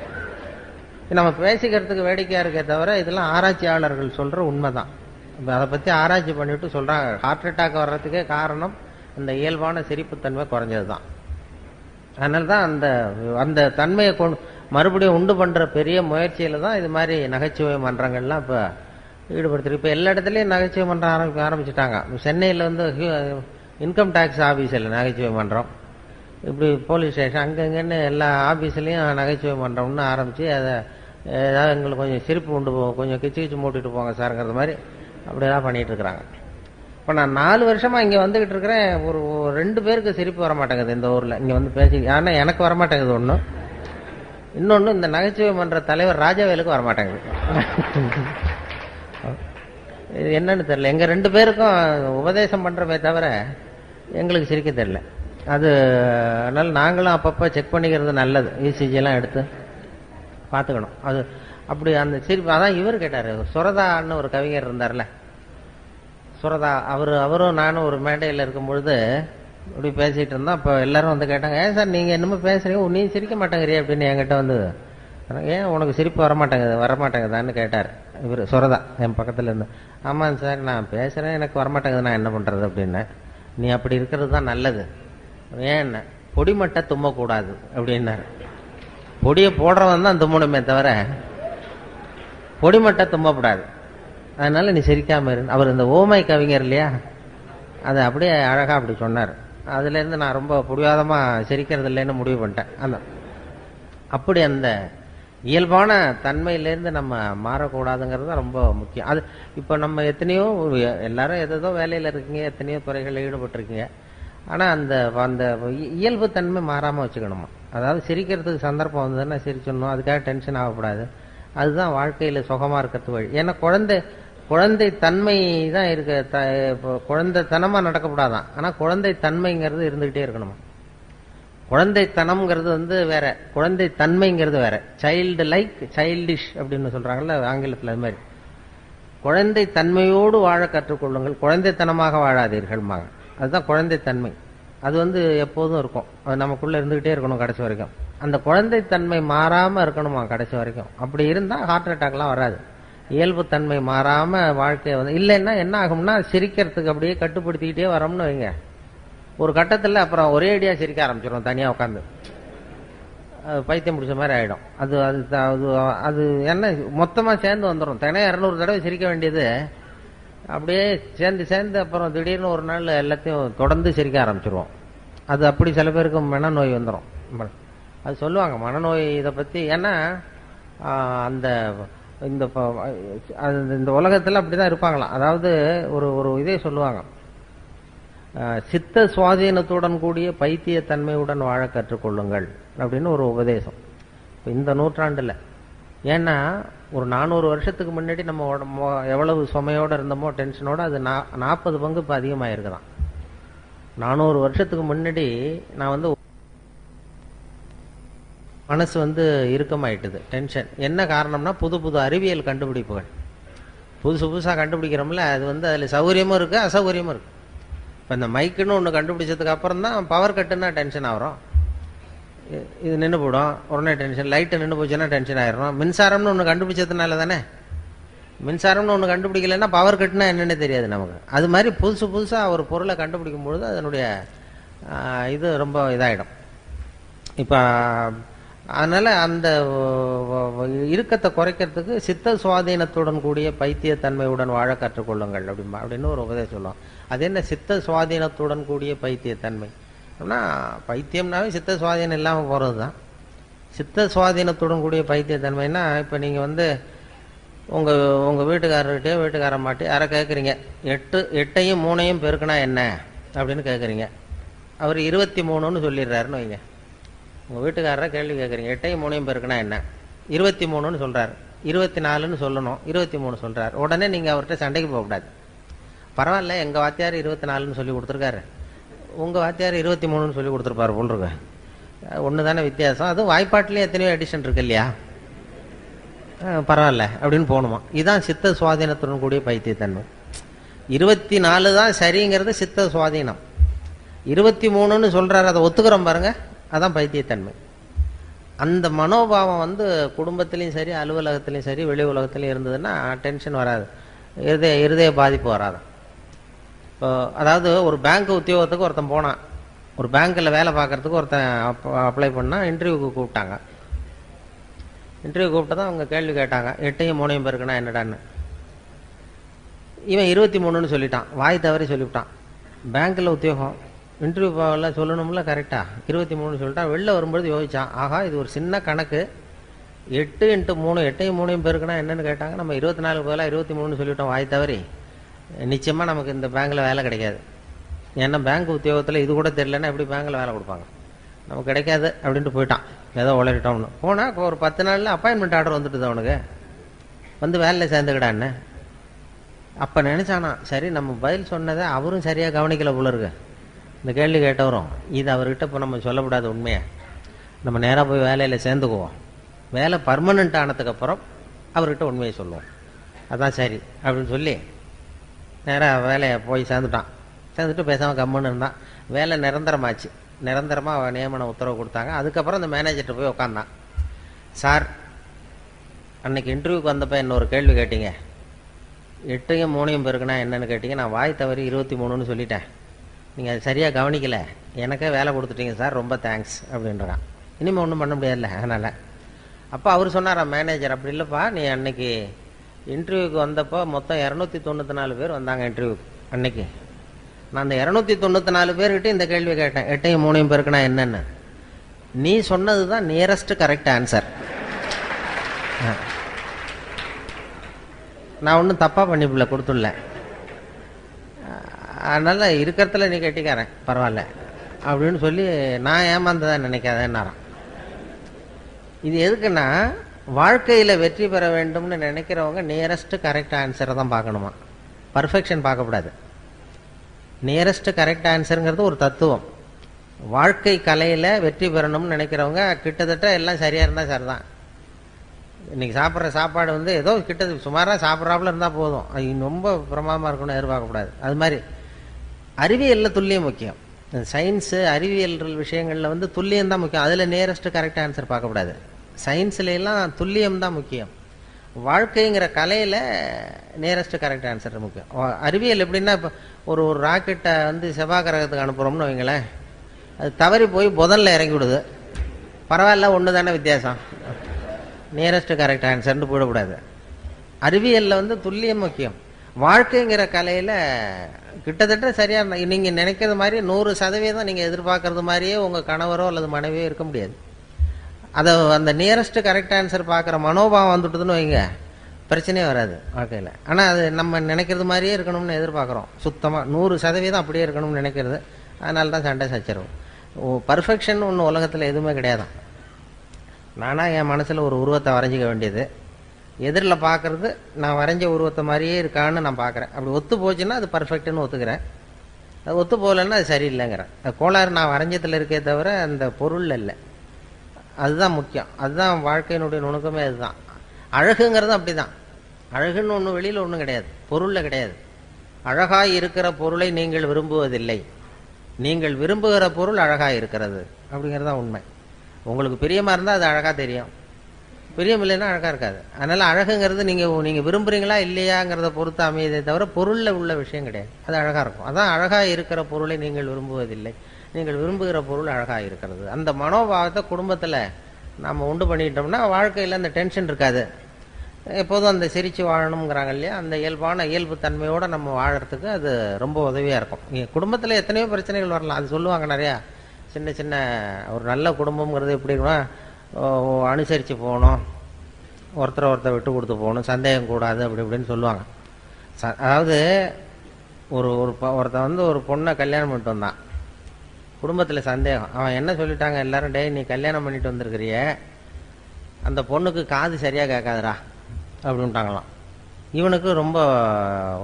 நம்ம பேசிக்கிறதுக்கு வேடிக்கையா இருக்கே தவிர இதெல்லாம் ஆராய்ச்சியாளர்கள் சொல்ற உண்மைதான். அதை பத்தி ஆராய்ச்சி பண்ணிட்டு சொல்றாங்க, ஹார்ட் அட்டாக் வர்றதுக்கே காரணம் அந்த இயல்பான சிரிப்புத்தன்மை குறைஞ்சதுதான். அதனாலதான் அந்த தன்மையை மறுபடியும் உண்டு பண்ற பெரிய முயற்சியில தான் இது மாதிரி நகைச்சுவை மன்றங்கள்லாம் இப்ப ஈடுபடுத்திருக்கு. இப்ப எல்லா இடத்துலயும் நகைச்சுவை மன்றம் ஆரம்பிச்சுட்டாங்க. சென்னையில வந்து இன்கம் டாக்ஸ் ஆபீஸ்ல நகைச்சுவை மன்றம், இப்படி போலீஸ் ஸ்டேஷன் அங்கங்கன்னு எல்லா ஆபீஸ்லயும் நகைச்சுவை மன்றம்னு ஆரம்பிச்சு அதை ஏதாவது எங்களுக்கு கொஞ்சம் சிரிப்பு உண்டு போகும், கொஞ்சம் கிச்சு மூட்டிட்டு போங்க சார்ங்கிறது மாதிரி அப்படியேதான் பண்ணிட்டு இருக்கிறாங்க. இப்ப நான் 4 வருஷமா இங்க வந்துகிட்டு இருக்கிறேன். ஒரு 2 பேருக்கு சிரிப்பு வர மாட்டேங்குது இந்த ஊர்ல. இங்க வந்து பேசி, ஆனா எனக்கு வரமாட்டேங்குது ஒண்ணு. இன்னொன்னு, இந்த நகைச்சுவை மன்ற தலைவர் ராஜவேலுக்கு வரமாட்டேங்குது. இது என்னன்னு தெரியல. எங்க 2 பேருக்கும் உபதேசம் பண்றமே தவிர எங்களுக்கு சிரிக்க தெரியல. அது அதனால நாங்களும் அப்பப்ப செக் பண்ணிக்கிறது நல்லது. இசிஜி எல்லாம் எடுத்து பாத்துக்கணும். அது அப்படி அந்த சிரிப்பு. அதான் இவர் கேட்டாரு, சுரதான்னு ஒரு கவிஞர் இருந்தார்ல, சுரதா, அவரும் நானும் ஒரு மேடையில் இருக்கும் பொழுது இப்படி பேசிட்டு இருந்தோம். அப்ப எல்லாரும் வந்து கேட்டாங்க, ஏன் சார் நீங்க என்னமோ பேசுறீங்க, நீ சிரிக்க மாட்டேங்கிறிய அப்படின்னு என்கிட்ட வந்து, ஏன் உனக்கு சிரிப்பு வரமாட்டேங்குதான்னு கேட்டார் இவர் சுரதா என் பக்கத்துல இருந்து. ஆமாங்க சார், நான் பேசுறேன், எனக்கு வரமாட்டேங்குது, நான் என்ன பண்றது அப்படின்னு. நீ அப்படி இருக்கிறது தான் நல்லது. ஏன் பொடிமட்டை தும்மக்கூடாது அப்படின்னாரு. பொடியை போடுறவன் தான் தும்மணுமே தவிர பொடிமட்டை தும்மக்கூடாது. அதனால நீ சிரிக்காம இரு. அவர் இந்த ஓமை கவிஞர் இல்லையா, அதை அப்படியே அழகா அப்படி சொன்னார். அதுல இருந்து நான் ரொம்ப புடிவாதமா சிரிக்கிறது இல்லைன்னு முடிவு பண்ணிட்டேன். அப்படி அந்த இயல்பான தன்மையிலேருந்து நம்ம மாறக்கூடாதுங்கிறது ரொம்ப முக்கியம். அது இப்ப நம்ம எத்தனையோ எல்லாரும் ஏதோ வேலையில இருக்கீங்க, எத்தனையோ துறைகளில் ஈடுபட்டிருக்கீங்க. ஆனா அந்த அந்த இயல்பு தன்மை மாறாம வச்சுக்கணுமா. அதாவது சிரிக்கிறதுக்கு சந்தர்ப்பம் வந்ததுன்னா சிரிச்சிடணும், அதுக்காக டென்ஷன் ஆகக்கூடாது. அதுதான் வாழ்க்கையில சுகமா இருக்கிறது வழி. ஏன்னா குழந்தை தன்மை தான் இருக்கு. குழந்தைத்தனமா நடக்கப்படாதான். ஆனா குழந்தை தன்மைங்கிறது இருந்துகிட்டே இருக்கணுமா. குழந்தைத்தனம்ங்கிறது வந்து வேற, குழந்தை தன்மைங்கிறது வேற. சைல்டு லைக் சைல்டிஷ் அப்படின்னு சொல்றாங்கல்ல ஆங்கிலத்தில். அது மாதிரி குழந்தை தன்மையோடு வாழ கற்றுக்கொள்ளுங்கள், குழந்தைத்தனமாக வாழாதீர்கள். அதுதான் குழந்தைத்தன்மை. அது வந்து எப்போதும் இருக்கும், அது நமக்குள்ள இருந்துகிட்டே இருக்கணும் கடைசி வரைக்கும். அந்த குழந்தைத்தன்மை மாறாம இருக்கணுமா கடைசி வரைக்கும். அப்படி இருந்தா ஹார்ட் அட்டாக்லாம் வராது. இயல்பு தன்மை மாறாம வாழ்க்கைய வந்து இல்லைன்னா என்ன ஆகும்னா, சிரிக்கிறதுக்கு அப்படியே கட்டுப்படுத்திக்கிட்டே வரோம்னு வைங்க, ஒரு கட்டத்துல அப்புறம் ஒரே அடியா சிரிக்க ஆரம்பிச்சிடும் தனியா உட்காந்து. பைத்தியம் பிடிச்ச மாதிரி ஆகிடும். அது அது அது அது என்ன மொத்தமாக சேர்ந்து வந்துடும். தினம் 200 தடவை சிரிக்க வேண்டியது அப்படியே சேர்ந்து சேர்ந்து அப்புறம் திடீர்னு ஒரு நாள் எல்லாத்தையும் தொடர்ந்து சிரிக்க ஆரம்பிச்சிருவோம். அது அப்படி சில பேருக்கு மனநோய் வந்துடும். அது சொல்லுவாங்க மனநோய் இதை பற்றி. ஏன்னா அந்த இந்த இந்த உலகத்தில் அப்படி தான் இருப்பாங்களாம். அதாவது ஒரு ஒரு இதே சொல்லுவாங்க, சித்த சுவாதீனத்துடன் கூடிய பைத்தியத்தன்மையுடன் வாழ கற்றுக்கொள்ளுங்கள் அப்படின்னு ஒரு உபதேசம் இந்த நூற்றாண்டில். ஏன்னா ஒரு 400 வருஷத்துக்கு முன்னாடி நம்ம எவ்வளவு சுமையோடு இருந்தோமோ டென்ஷனோட அது 40 பங்கு இப்போ அதிகமாகிருக்குதான். 400 வருஷத்துக்கு முன்னாடி நான் வந்து மனசு இறுக்கமாயிட்டுது, டென்ஷன். என்ன காரணம்னா புது புது அறிவியல் கண்டுபிடிப்புகள் புதுசாக கண்டுபிடிக்கிறோம்ல, அது அதில் சௌகரியமும் இருக்குது அசௌகரியமும் இருக்குது. இப்போ இந்த மைக்குன்னு ஒன்று கண்டுபிடிச்சதுக்கு அப்புறம் தான் பவர் கட்டுன்னா டென்ஷன் ஆகிறோம். இது நின்று போடும் உடனே டென்ஷன். லைட்டு நின்று போச்சுன்னா டென்ஷன் ஆயிரும். மின்சாரம்னு ஒன்று கண்டுபிடிச்சதுனால தானே. மின்சாரம்னு ஒன்று கண்டுபிடிக்கலைன்னா பவர் கட்டுனா என்னென்னு தெரியாது நமக்கு. அது மாதிரி புதுசாக ஒரு பொருளை கண்டுபிடிக்கும் பொழுது அதனுடைய இது ரொம்ப இதாகிடும். இப்போ அதனால் அந்த இறுக்கத்தை குறைக்கிறதுக்கு சித்த சுவாதீனத்துடன் கூடிய பைத்தியத்தன்மையுடன் வாழ கற்றுக்கொள்ளுங்கள் அப்படின்னு ஒரு உபதேசம் சொல்லுவோம். அது என்ன சித்த சுவாதீனத்துடன் கூடிய பைத்தியத்தன்மை அப்படின்னா, பைத்தியம்னாவே சித்த சுவாதீனம் இல்லாமல் போகிறது தான். சித்த சுவாதீனத்துடன் கூடிய பைத்தியத்தன்மைன்னா, இப்போ நீங்கள் உங்கள் வீட்டுக்காரம்மாட்டி யாரை கேட்குறீங்க, 8ஐயும் 3ஐயும் பெருக்கினா என்ன அப்படின்னு கேட்குறீங்க. அவர் 23ன்னு சொல்லிடுறாருன்னு வைங்க. உங்கள் வீட்டுக்காரரை கேள்வி கேட்குறீங்க, 8ஐயும் 3ஐயும் பெருக்கினா என்ன, 23ன்னு சொல்கிறார். 24ன்னு சொல்லணும், 23 சொல்கிறார். உடனே நீங்கள் அவர்கிட்ட சண்டைக்கு போகக்கூடாது. பரவாயில்ல, எங்கள் வாத்தியார் 24ன்னு சொல்லி கொடுத்துருக்காரு, உங்கள் வாத்தியார் 23ன்னு சொல்லி கொடுத்துருப்பாரு போல்ருக்கு. ஒன்று தானே வித்தியாசம். அதுவும் வாய்ப்பாட்டிலேயே எத்தனையோ எடிஷன் இருக்கு இல்லையா, பரவாயில்ல அப்படின்னு போகணுமா. இதுதான் சித்த சுவாதீனத்துடன் கூடிய பைத்தியத்தன்மை. 24 தான் சரிங்கிறது சித்த சுவாதீனம். 23ன்னு சொல்கிறாரு, அதை ஒத்துக்கிறோம் பாருங்க, அதான் பைத்தியத்தன்மை. அந்த மனோபாவம் குடும்பத்திலையும் சரி அலுவலகத்திலையும் சரி வெளி உலகத்திலையும் இருந்ததுன்னா டென்ஷன் வராது, இருதய பாதிப்பு வராது. இப்போ அதாவது ஒரு பேங்க் உத்தியோகத்துக்கு ஒருத்தன் போனான், ஒரு பேங்க்கில் வேலை பார்க்குறதுக்கு ஒருத்தன் அப்ளை பண்ணால் இன்டர்வியூக்கு கூப்பிட்டாங்க. இன்டர்வியூ கூப்பிட்டு தான் அவங்க கேள்வி கேட்டாங்க, 8ஐயும் 3ஐயும் பெருக்குனா என்னடான்னு. இவன் 23ன்னு சொல்லிட்டான், வாய் தவறி சொல்லிவிட்டான். பேங்க்கில் உத்தியோகம், இன்டர்வியூ போகல சொல்லணும்ல கரெக்டாக, 23ன்னு சொல்லிட்டான். வெளில வரும்பொழுது யோசித்தான், ஆகா இது ஒரு சின்ன கணக்கு, 8 × 3 8ஐயும் 3ஐயும் பெருக்குனா என்னன்னு கேட்டாங்க, நம்ம 24 பதிலாக 23ன்னு சொல்லிவிட்டோம் வாய் தவறி. நிச்சயமாக நமக்கு இந்த பேங்க்கில் வேலை கிடைக்காது. ஏன்னா பேங்க் உத்தியோகத்தில் இது கூட தெரியலன்னா எப்படி பேங்க்கில் வேலை கொடுப்பாங்க, நமக்கு கிடைக்காது அப்படின்ட்டு போயிட்டான். ஏதோ உளறிட்டோம்னு போனால் ஒரு 10 நாளில் அப்பாயின்மெண்ட் ஆர்டர் வந்துட்டுது அவனுக்கு, வேலையில் சேர்ந்துக்கிடான்னு. அப்போ நினச்சானா, சரி நம்ம பதில் சொன்னதை அவரும் சரியாக கவனிக்கல போல இருக்கு, இந்த கேள்வி கேட்டவரும். இது அவர்கிட்ட இப்போ நம்ம சொல்லக்கூடாது உண்மையை, நம்ம நேராக போய் வேலையில் சேர்ந்துக்குவோம். வேலை பர்மனெண்ட் ஆனதுக்கப்புறம் அவர்கிட்ட உண்மையை சொல்லுவோம், அதான் சரி அப்படின்னு சொல்லி நேராக வேலையை போய் சேர்ந்துட்டான். சேர்ந்துட்டு பேசாமல் கம்முன்னு இருந்தான். வேலை நிரந்தரமாச்சு, நிரந்தரமாக நியமன உத்தரவு கொடுத்தாங்க. அதுக்கப்புறம் அந்த மேனேஜர்கிட்ட போய் உட்காந்தான். சார், அன்னைக்கு இன்டர்வியூக்கு வந்தப்போ என்ன ஒரு கேள்வி கேட்டீங்க, 8ஐயும் 3ஐயும் பெருக்குனா என்னன்னு கேட்டீங்க, நான் வாய் தவறி 23ன்னு சொல்லிட்டேன், நீங்கள் அது சரியாக கவனிக்கலை, எனக்கே வேலை கொடுத்துட்டீங்க சார், ரொம்ப தேங்க்ஸ் அப்படின்றான். இனிமேல் ஒன்றும் பண்ண முடியாதுல்ல அதனால். அப்போ அவர் சொன்னாராம் மேனேஜர், அப்படி இல்லைப்பா, நீ அன்னைக்கு இன்டர்வியூக்கு வந்தப்போ மொத்தம் 294 பேர் வந்தாங்க இன்டர்வியூக்கு அன்னைக்கு. நான் அந்த 294 பேர்கிட்ட இந்த கேள்வி கேட்டேன், 8ஐயும் 3ஐயும் பெருக்குனா என்னன்னு. நீ சொன்னது தான் நியரஸ்ட் கரெக்ட் ஆன்சர். நான் ஒன்றும் தப்பாக பண்ணிப்பில்ல கொடுத்துடல, அதனால் இருக்கிறதுல நீ கட்டிக்காரன் பரவாயில்ல அப்படின்னு சொல்லி நான் ஏமாந்ததான் நினைக்காதேன்னாரான். இது எதுக்குன்னா, வாழ்க்கையில் வெற்றி பெற வேண்டும்னு நினைக்கிறவங்க நியரஸ்ட் கரெக்ட் ஆன்சரை தான் பார்க்கணுமா, பர்ஃபெக்ஷன் பார்க்கக்கூடாது. நியரஸ்ட் கரெக்ட் ஆன்சருங்கிறது ஒரு தத்துவம். வாழ்க்கை கலையில் வெற்றி பெறணும்னு நினைக்கிறவங்க கிட்டத்தட்ட எல்லாம் சரியாக இருந்தால் சார் தான். இன்றைக்கி சாப்பிட்ற சாப்பாடு ஏதோ கிட்டத்தட்ட சுமாராக சாப்பிட்றாப்புல இருந்தால் போதும், அது ரொம்ப பிரமாதமாக இருக்கணும்னு எதிர்பார்க்கக்கூடாது. அது மாதிரி அறிவியலில் துல்லியம் முக்கியம். சயின்ஸு அறிவியல் விஷயங்களில் துல்லியம் தான் முக்கியம், அதில் நியரஸ்ட் கரெக்ட் ஆன்சர் பார்க்கக்கூடாது. சயின்ஸ்லாம் துல்லியம் தான் முக்கியம். வாழ்க்கைங்கிற கலையில் நியரஸ்ட் கரெக்ட் ஆன்சர் முக்கியம். அறிவியல் எப்படின்னா, இப்போ ஒரு ராக்கெட்டை செவ்வாய் கிரகத்துக்கு அனுப்புகிறோம்னு வைங்களேன், அது தவறி போய் புதனில் இறங்கி விடுது. பரவாயில்ல, ஒன்று தானே வித்தியாசம், நியரஸ்ட் கரெக்ட் ஆன்சர்னு போடக்கூடாது. அறிவியலில் வந்து துல்லியம் முக்கியம். வாழ்க்கைங்கிற கலையில் கிட்டத்தட்ட சரியாக நீங்கள் நினைக்கிறது மாதிரி 100% நீங்கள் எதிர்பார்க்கறது மாதிரியே உங்கள் கணவரோ அல்லது மனைவியோ இருக்க முடியாது. அதை அந்த நியரஸ்ட் கரெக்ட் ஆன்சர் பார்க்குற மனோபாவம் வந்துட்டுதுன்னு வைங்க, பிரச்சனையே வராது வாழ்க்கையில். ஆனால் அது நம்ம நினைக்கிறது மாதிரியே இருக்கணும்னு எதிர்பார்க்குறோம். சுத்தமாக 100% அப்படியே இருக்கணும்னு நினைக்கிறது. அதனால தான் சண்டை சச்சரவு. பர்ஃபெக்ஷன் ஒன்று உலகத்தில் எதுவுமே கிடையாது. நானாக என் மனசில் ஒரு உருவத்தை வரைஞ்சிக்க வேண்டியது, எதிரில் பார்க்குறது நான் வரைஞ்ச உருவத்தை மாதிரியே இருக்கான்னு நான் பார்க்குறேன். அப்படி ஒத்து போச்சுன்னா அது பர்ஃபெக்ட்னு ஒத்துக்கிறேன். அது ஒத்து போகலன்னா அது சரியில்லைங்கிறேன். அது கோளாறு நான் வரைஞ்சத்தில் இருக்கே தவிர அந்த பொருள் இல்லை. அதுதான் முக்கியம். அதுதான் வாழ்க்கையினுடைய நுணுக்கமே. அதுதான் அழகுங்கிறது. அப்படி தான் அழகுன்னு ஒன்று வெளியில் ஒன்றும் கிடையாது, பொருளில் கிடையாது. அழகாய் இருக்கிற பொருளை நீங்கள் விரும்புவதில்லை, நீங்கள் விரும்புகிற பொருள் அழகாக இருக்கிறது அப்படிங்கிறது தான் உண்மை. உங்களுக்கு பிரியமாக இருந்தால் அது அழகாக தெரியும், பிரியம் இல்லைன்னா அழகாக இருக்காது. அதனால் அழகுங்கிறது நீங்கள் விரும்புகிறீங்களா இல்லையாங்கிறத பொறுத்து அமையதே தவிர பொருளில் உள்ள விஷயம் கிடையாது. அது அழகாக இருக்கும். அதான் அழகாக இருக்கிற பொருளை நீங்கள் விரும்புவதில்லை, நீங்கள் விரும்புகிற பொருள் அழகாக இருக்கிறது. அந்த மனோபாவத்தை குடும்பத்தில் நம்ம உண்டு பண்ணிட்டோம்னா வாழ்க்கையில் அந்த டென்ஷன் இருக்காது. எப்போதும் அந்த சிரித்து வாழணுங்கிறாங்க இல்லையா, அந்த இயல்பு தன்மையோடு நம்ம வாழறதுக்கு அது ரொம்ப உதவியாக இருக்கும். குடும்பத்தில் எத்தனையோ பிரச்சனைகள் வரலாம், அது சொல்லுவாங்க நிறையா. சின்ன சின்ன ஒரு நல்ல குடும்பங்கிறது எப்படின்னா அனுசரித்து போகணும், ஒருத்தரை விட்டு கொடுத்து போகணும், சந்தேகம் கூடாது, அப்படி இப்படின்னு சொல்லுவாங்க. அதாவது ஒருத்தன் வந்து ஒரு பொண்ணை கல்யாணம் பண்ணிட்டு வந்தான். குடும்பத்தில் சந்தேகம். அவன் என்ன சொல்லிட்டாங்க எல்லாரும், டேய் நீ கல்யாணம் பண்ணிட்டு வந்திருக்கிறிய, அந்த பொண்ணுக்கு காது சரியாக கேட்காதுரா அப்படின்ட்டாங்களாம். இவனுக்கு ரொம்ப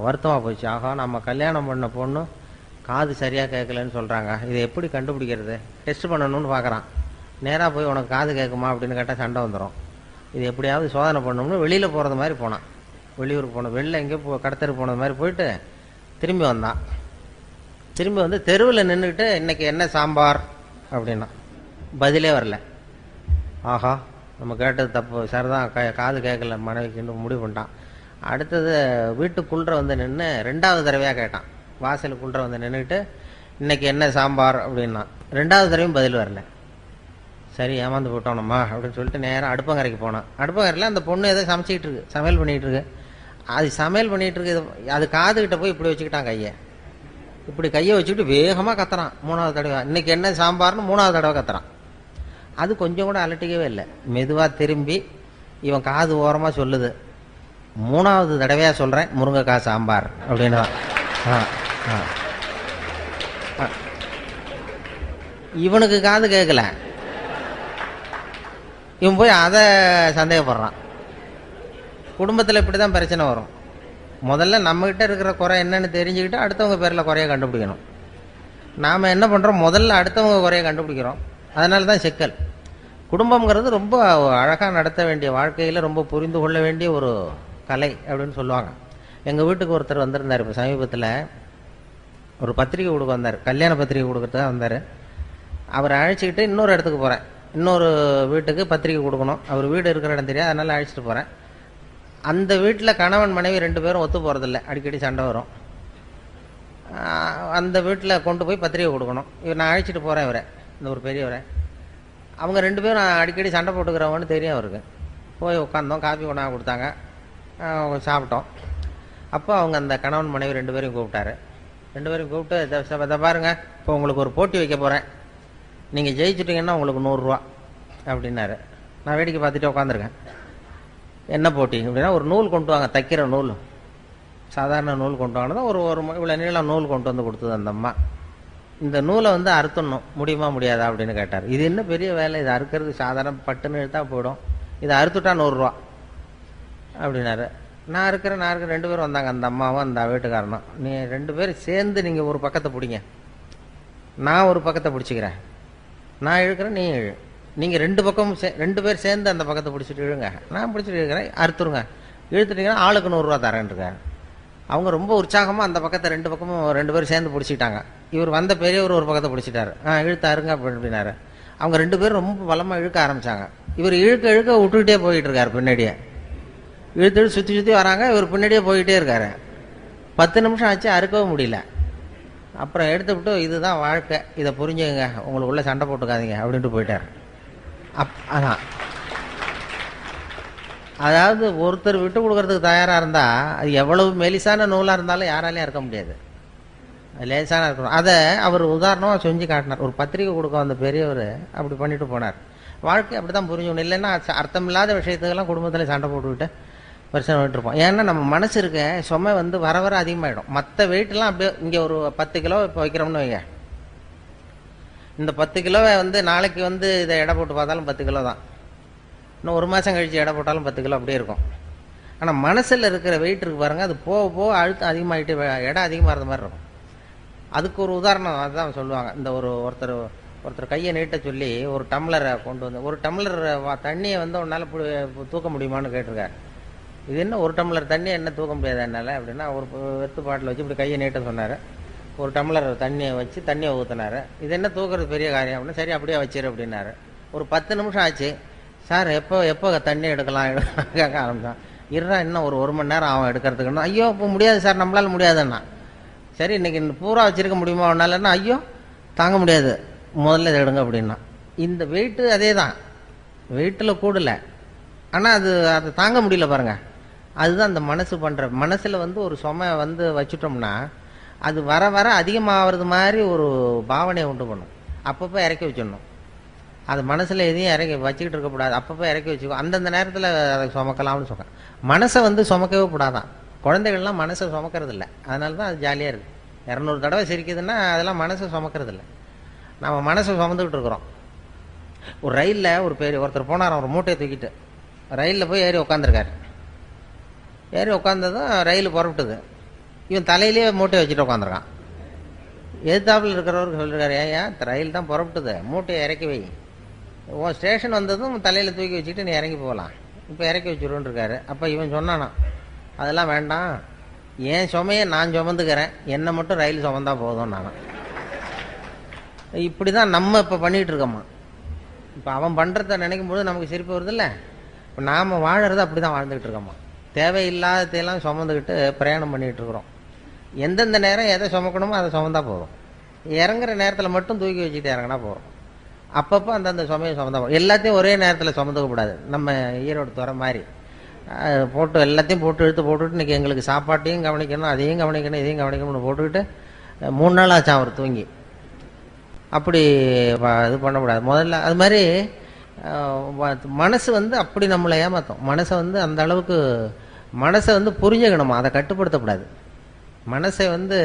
வருத்தமாக போச்சு. ஆகா, நம்ம கல்யாணம் பண்ண பொண்ணு காது சரியாக கேட்கலன்னு சொல்கிறாங்க, இதை எப்படி கண்டுபிடிக்கிறது, டெஸ்ட் பண்ணணும்னு பார்க்குறான். நேராக போய் உனக்கு காது கேட்குமா அப்படின்னு கேட்டால் சண்டை வந்துடும். இது எப்படியாவது சோதனை பண்ணணும்னு வெளியில் போகிறது மாதிரி போனான். வெளியூருக்கு போனோம், வெளில எங்கேயோ கடத்தருக்கு போனது மாதிரி போயிட்டு திரும்பி வந்தான். திரும்பி வந்து தெருவில் நின்றுக்கிட்டு இன்றைக்கி என்ன சாம்பார் அப்படின்னா பதிலே வரல. ஆஹா, நம்ம கேட்டது தப்பு, சரிதான், காது கேட்கல மனைவிக்குன்னு முடிவு பண்ணிட்டான். அடுத்தது வீட்டுக்குள்ளே வந்து நின்று 2வது தடவையாக கேட்டான். வாசலுக்குள்ளே வந்து நின்றுக்கிட்டு இன்றைக்கி என்ன சாம்பார் அப்படின்னா 2வது தடவையும் பதில் வரல. சரி, ஏமாந்து போட்டோம் நம்ம அப்படின்னு சொல்லிட்டு நேராக அடுப்பங்கரைக்கு போனான். அடுப்பங்கரையில் அந்த பொண்ணு ஏதோ சமைச்சிக்கிட்டு இருக்கு, சமையல் பண்ணிகிட்டு இருக்கு. அது சமையல் பண்ணிகிட்டு இருக்கு, அது காதுகிட்ட போய் இப்படி வச்சுக்கிட்டான் கையை. இப்படி கையை வச்சுக்கிட்டு வேகமாக கத்துறான். 3வது தடவை இன்றைக்கி என்ன சாம்பார்னு 3வது தடவை கத்துறான். அது கொஞ்சம் கூட அலட்டிக்கவே இல்லை. மெதுவாக திரும்பி இவன் காது ஓரமாக சொல்லுது, 3வது தடவையாக சொல்கிறேன் முருங்கைக்காய் சாம்பார் அப்படின்னு தான். இவனுக்கு காது கேட்கல, இவன் போய் அதை சந்தேகப்படுறான். குடும்பத்தில் இப்படி தான் பிரச்சனை வரும். முதல்ல நம்மகிட்ட இருக்கிற குறை என்னன்னு தெரிஞ்சுக்கிட்டு அடுத்தவங்க பேரில் குறைய கண்டுபிடிக்கணும். நாம் என்ன பண்ணுறோம், முதல்ல அடுத்தவங்க குறைய கண்டுபிடிக்கிறோம். அதனால தான் சிக்கல். குடும்பங்கிறது ரொம்ப அழகாக நடத்த வேண்டிய, வாழ்க்கையில் ரொம்ப புரிந்து கொள்ள வேண்டிய ஒரு கலை அப்படின்னு சொல்லுவாங்க. எங்கள் வீட்டுக்கு ஒருத்தர் வந்திருந்தார். இப்போ சமீபத்தில் ஒரு பத்திரிக்கை கொடுக்க வந்தார், கல்யாண பத்திரிக்கை கொடுக்கறதுக்காக வந்தார். அவரை அழைச்சிக்கிட்டு இன்னொரு இடத்துக்கு போகிறேன், இன்னொரு வீட்டுக்கு பத்திரிக்கை கொடுக்கணும். அவர் வீடு இருக்கிற இடம் தெரியாது, அதனால் அழைச்சிட்டு போகிறேன். அந்த வீட்டில் கணவன் மனைவி 2 பேரும் ஒத்து போகிறதில்ல, அடிக்கடி சண்டை வரும். அந்த வீட்டில் கொண்டு போய் பத்திரிக்கை கொடுக்கணும். நான் அழைச்சிட்டு போகிறேன் இவரை, இந்த ஒரு பெரியவரை. அவங்க 2 பேரும் அடிக்கடி சண்டை போட்டுக்கிறவங்கன்னு தெரியும் அவருக்கு. போய் உட்காந்தோம், காஃபி கொண்டாந்து கொடுத்தாங்க, சாப்பிட்டோம். அப்போ அவங்க அந்த கணவன் மனைவி 2 பேரையும் கூப்பிட்டாரு. 2 பேரையும் கூப்பிட்டு, இதை பாருங்க, இப்போ உங்களுக்கு ஒரு போட்டி வைக்க போகிறேன், நீங்கள் ஜெயிச்சுட்டிங்கன்னா உங்களுக்கு 100 ரூபா அப்படின்னாரு. நான் வேடிக்கை பார்த்துட்டு உட்காந்துருக்கேன். என்ன போட்டி அப்படின்னா, ஒரு நூல் கொண்டு வாங்க, தைக்கிற நூல், சாதாரண நூல் கொண்டு வாங்கினதான் ஒரு இவ்வளோ நீளம் நூல் கொண்டு வந்து கொடுத்தது அந்த அம்மா. இந்த நூலை வந்து அறுத்துடணும், முடியுமா முடியாதா அப்படின்னு கேட்டார். இது என்ன பெரிய வேலை, இது அறுக்கிறது சாதாரண பட்டுன்னு எடுத்தா போயிடும், இதை அறுத்துட்டா 100 ரூபா அப்படின்னாரு. நான் இருக்கிறேன் 2 பேரும் வந்தாங்க, அந்த அம்மாவும் அந்த வீட்டுக்காரனும். நீ 2 பேரும் சேர்ந்து நீங்கள் ஒரு பக்கத்தை பிடிங்க, நான் ஒரு பக்கத்தை பிடிச்சிக்கிறேன், நான் இழுக்கிறேன் நீ இழு, நீங்கள் 2 பக்கமும் 2 பேர் சேர்ந்து அந்த பக்கத்தை பிடிச்சிட்டு இழுங்க, நான் பிடிச்சிட்டு இழுக்கிறேன், அறுத்துருங்க, இழுத்துட்டீங்கன்னா ஆளுக்கு 100 ரூபா தரேன்ருக்காரு. அவங்க ரொம்ப உற்சாகமாக அந்த பக்கத்தை 2 பக்கமும் 2 பேரும் சேர்ந்து பிடிச்சிக்கிட்டாங்க. இவர் வந்த பெரியவர் ஒரு பக்கத்தை பிடிச்சிட்டாரு. இழுத்தாருங்க அப்படின்னாரு. அவங்க 2 பேரும் ரொம்ப பலமாக இழுக்க ஆரம்பித்தாங்க. இவர் இழுக்க விட்டுக்கிட்டே போயிட்டு இருக்காரு, பின்னாடியே இழுத்து சுற்றி வராங்க, இவர் பின்னாடியே போயிட்டே இருக்காரு. 10 நிமிஷம் ஆச்சு, அறுக்கவும் முடியல. அப்புறம் எடுத்து விட்டு, இதுதான் வாழ்க்கை, இதை புரிஞ்சுங்க, உங்களுக்குள்ளே சண்டை போட்டுக்காதீங்க அப்படின்ட்டு போயிட்டார். அதான், அதாவது ஒருத்தர் விட்டு கொடுக்கறதுக்கு தயாராக இருந்தால் அது எவ்வளவு மெலிசான நூலாக இருந்தாலும் யாராலையும் இருக்க முடியாது, லேசான இருக்கணும். அதை அவர் உதாரணமாக செஞ்சு காட்டினார். ஒரு பத்திரிக்கை கொடுக்க வந்த பெரியவர் அப்படி பண்ணிட்டு போனார். வாழ்க்கை அப்படி தான் புரிஞ்சுக்கணும். இல்லைன்னா அர்த்தமில்லாத விஷயத்துக்கெல்லாம் குடும்பத்தில் சண்டை போட்டுக்கிட்டு பிரச்சனை பண்ணிட்டு இருப்போம். ஏன்னா நம்ம மனசு இருக்க சுமை வந்து வர வர அதிகமாகிடும். மற்ற வெயிட்லாம் அப்படியே இங்கே ஒரு 10 கிலோ இப்போ வைக்கிறோம்னு வைங்க, இந்த 10 கிலோவை வந்து நாளைக்கு வந்து இதை எடை போட்டு பார்த்தாலும் 10 கிலோ தான், இன்னும் ஒரு மாதம் கழித்து எடை போட்டாலும் 10 கிலோ அப்படியே இருக்கும். ஆனால் மனசில் இருக்கிற வெயிட் இருக்கு பாருங்கள், அது போக போக அழுத்தம் அதிகமாகிட்டு எடை அதிகமாகிறது மாதிரி இருக்கும். அதுக்கு ஒரு உதாரணம் அதுதான் சொல்லுவாங்க. இந்த ஒருத்தர் கையை நீட்ட சொல்லி ஒரு டம்ளரை கொண்டு வந்து, ஒரு டம்ளர் தண்ணியை வந்து உன்னால் தூக்க முடியுமான்னு கேட்டிருக்காரு. இது என்ன ஒரு டம்ளர் தண்ணி என்ன தூக்க முடியாது என்னால் அப்படின்னா, ஒரு வெத்து பாட்டில் வச்சு இப்படி கையை நீட்ட சொன்னார். ஒரு டம்ளர் தண்ணியை வச்சு தண்ணியை ஊற்றினார். இது என்ன தூக்குறது பெரிய காரியம் அப்படின்னா, சரி அப்படியே வச்சிரு அப்படின்னாரு. ஒரு 10 நிமிஷம் ஆச்சு. சார் எப்போ தண்ணி எடுக்கலாம் கேட்க ஆரம்பித்தான். இருறா இன்னும் ஒரு மணி நேரம் ஆகும் எடுக்கிறதுக்குன்னா, ஐயோ இப்போ முடியாது சார், நம்மளால் முடியாதுன்னா. சரி இன்னைக்கு பூரா வச்சிருக்க முடியுமா ஒன்னாலன்னா, ஐயோ தாங்க முடியாது, முதல்ல இதை எடுங்க அப்படின்னா. இந்த வெயிட்டு அதே தான், வெயிட்டில் கூடலை, ஆனால் அது தாங்க முடியல பாருங்கள். அதுதான் அந்த மனசு பண்ணுற. மனசில் வந்து ஒரு சுமை வந்து வச்சுட்டோம்னா அது வர வர அதிகமாகிறது மாதிரி ஒரு பாவனையை உண்டு பண்ணும். அப்பப்போ இறக்கி வச்சிடணும். அது மனசில் எதையும் இறக்கி வச்சுக்கிட்டு இருக்கக்கூடாது, அப்பப்போ இறக்கி வச்சுக்கோ. அந்தந்த நேரத்தில் அதை சுமக்கலாம்னு சொல்கிறேன். மனசை வந்து சுமக்கவே கூடாதான். குழந்தைகள்லாம் மனசை சுமக்கிறது இல்லை, அதனால தான் அது ஜாலியாக இருக்குது. 200 தடவை சிரிக்குதுன்னா அதெல்லாம் மனசை சுமக்கிறது இல்லை, நம்ம மனசை சுமந்துக்கிட்டு இருக்கிறோம். ஒரு ரயிலில் ஒருத்தர் போனார், ஒரு மூட்டையை தூக்கிட்டு ரயிலில் போய் ஏறி உட்காந்துருக்காரு. ஏறி உட்காந்ததும் ரயில் புறப்பட்டுது. இவன் தலையிலேயே மூட்டையை வச்சுட்டு உட்காந்துருக்கான். எதிர்த்தாப்பில் இருக்கிறவருக்கு சொல்லிருக்காரு, ஏன் ரயில் தான் புறப்பட்டுது, மூட்டையை இறக்கி வை, உன் ஸ்டேஷன் வந்ததும் தலையில் தூக்கி வச்சுட்டு நீ இறங்கி போகலாம், இப்போ இறக்கி வச்சுருன்னு இருக்காரு. அப்போ இவன் சொன்னானா, அதெல்லாம் வேண்டாம், என் சுமையை நான் சுமந்துக்கிறேன், என்னை மட்டும் ரயில் சுமந்தா போதும் நானும். இப்படி தான் நம்ம இப்போ பண்ணிகிட்டு இருக்கோம்மா. இப்போ அவன் பண்ணுறத நினைக்கும் போது நமக்கு சிரிப்பு வருது இல்லை. இப்போ நாம் வாழறது அப்படி தான் வாழ்ந்துக்கிட்டு இருக்கோம்மா. தேவையில்லாததையெல்லாம் சுமந்துக்கிட்டு பிரயாணம் பண்ணிகிட்டு இருக்கிறோம். எந்தெந்த நேரம் எதை சுமக்கணுமோ அதை சுமந்தா போதும். இறங்குற நேரத்தில் மட்டும் தூக்கி வச்சுட்டு இறங்கினா போகிறோம். அப்பப்போ அந்தந்த சுமையை சுமந்தா போதும். எல்லாத்தையும் ஒரே நேரத்தில் சுமந்துக்கக்கூடாது. நம்ம ஈரோடு துறை மாதிரி போட்டு எல்லாத்தையும் போட்டு இழுத்து போட்டுக்கிட்டு இன்றைக்கி எங்களுக்கு சாப்பாட்டையும் கவனிக்கணும், அதையும் கவனிக்கணும், இதையும் கவனிக்கணும்னு போட்டுக்கிட்டு 3 நாள் ஆச்சான் அவர் தூங்கி. அப்படி இது பண்ணக்கூடாது. முதல்ல அது மாதிரி மனசு வந்து அப்படி நம்மளை ஏமாற்றும். மனசை வந்து அந்த அளவுக்கு மனசை வந்து புரிஞ்சுக்கணுமா, அதை கட்டுப்படுத்தக்கூடாது. மனசை வந்து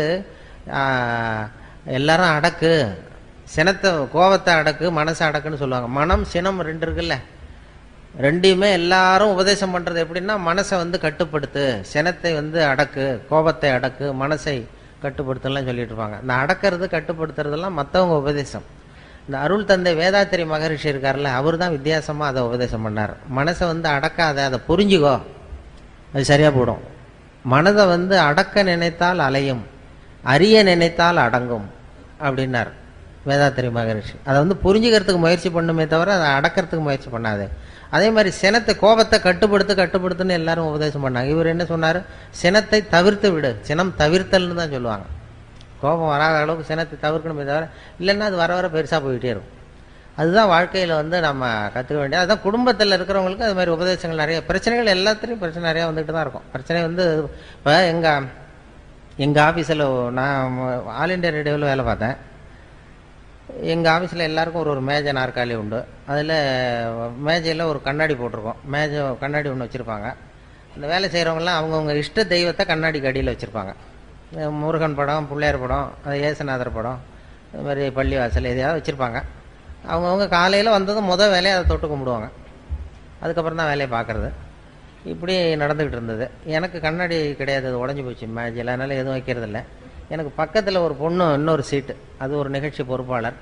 எல்லாரும் அடக்கு, சினத்தை கோபத்தை அடக்கு, மனசை அடக்குன்னு சொல்லுவாங்க. மனம் சினம் 2 இருக்குல்ல, ரெண்டையுமே எல்லாரும் உபதேசம் பண்ணுறது எப்படின்னா, மனசை வந்து கட்டுப்படுத்து, சினத்தை வந்து அடக்கு, கோபத்தை அடக்கு, மனசை கட்டுப்படுத்தலாம் சொல்லிட்டு இருப்பாங்க. இந்த அடக்கிறது கட்டுப்படுத்துறதெல்லாம் மற்றவங்க உபதேசம். இந்த அருள் தந்தை வேதாத்திரி மகரிஷி இருக்கார்ல, அவர் தான் வித்தியாசமாக அதை உபதேசம் பண்ணார். மனசை வந்து அடக்காத, அதை புரிஞ்சுக்கோ, அது சரியாக போடும். மனதை வந்து அடக்க நினைத்தால் அலையும், அறிய நினைத்தால் அடங்கும் அப்படின்னார் வேதாத்திரி மகரிஷி. அதை வந்து புரிஞ்சுக்கிறதுக்கு முயற்சி பண்ணுமே தவிர அதை அடக்கிறதுக்கு முயற்சி பண்ணாது. அதே மாதிரி சினத்தை கோபத்தை கட்டுப்படுத்துன்னு எல்லாரும் உபதேசம் பண்ணாங்க. இவர் என்ன சொன்னார், சினத்தை தவிர்த்து விடு, சினம் தவிர்த்தல்னு தான் சொல்லுவாங்க. கோபம் வராத அளவுக்கு சினத்தை தவிர்க்கணுமே தவிர, இல்லைன்னா அது வர வர பெருசாக போயிட்டே இருக்கும். அதுதான் வாழ்க்கையில் வந்து நம்ம கற்றுக்க வேண்டியது. அதுதான் குடும்பத்தில் இருக்கிறவங்களுக்கு அது மாதிரி உபதேசங்கள் நிறைய, பிரச்சனைகள் எல்லாத்துலேயும் பிரச்சனை நிறையா வந்துட்டு தான் இருக்கும். பிரச்சனை வந்து இப்போ எங்கள் ஆஃபீஸில் நான் ஆல் இண்டியா ரேடியோவில் வேலை பார்த்தேன். எங்கள் ஆஃபீஸில் எல்லாருக்கும் ஒரு மேஜை நாற்காலி உண்டு. அதில் மேஜையில் ஒரு கண்ணாடி போட்டிருக்கோம். கண்ணாடி ஒன்று வச்சுருப்பாங்க. அந்த வேலை செய்கிறவங்களாம் அவங்கவுங்க இஷ்ட தெய்வத்தை கண்ணாடிக்கு அடியில் வச்சுருப்பாங்க. முருகன் படம், பிள்ளையார் படம், அது ஏசுநாதர் படம், இது மாதிரி பள்ளிவாசல் எதையாவது வச்சுருப்பாங்க. அவங்கவுங்க காலையில் வந்ததும் வேலையை அதை தொட்டு கும்பிடுவாங்க. அதுக்கப்புறம் தான் வேலையை பார்க்குறது. இப்படி நடந்துக்கிட்டு இருந்தது. எனக்கு கண்ணாடி கிடையாது, அது உடஞ்சி போச்சு மேஜையில், அதனால் எதுவும் வைக்கிறதில்ல. எனக்கு பக்கத்தில் ஒரு பொண்ணு இன்னொரு சீட்டு, அது ஒரு நிகழ்ச்சி பொறுப்பாளர்.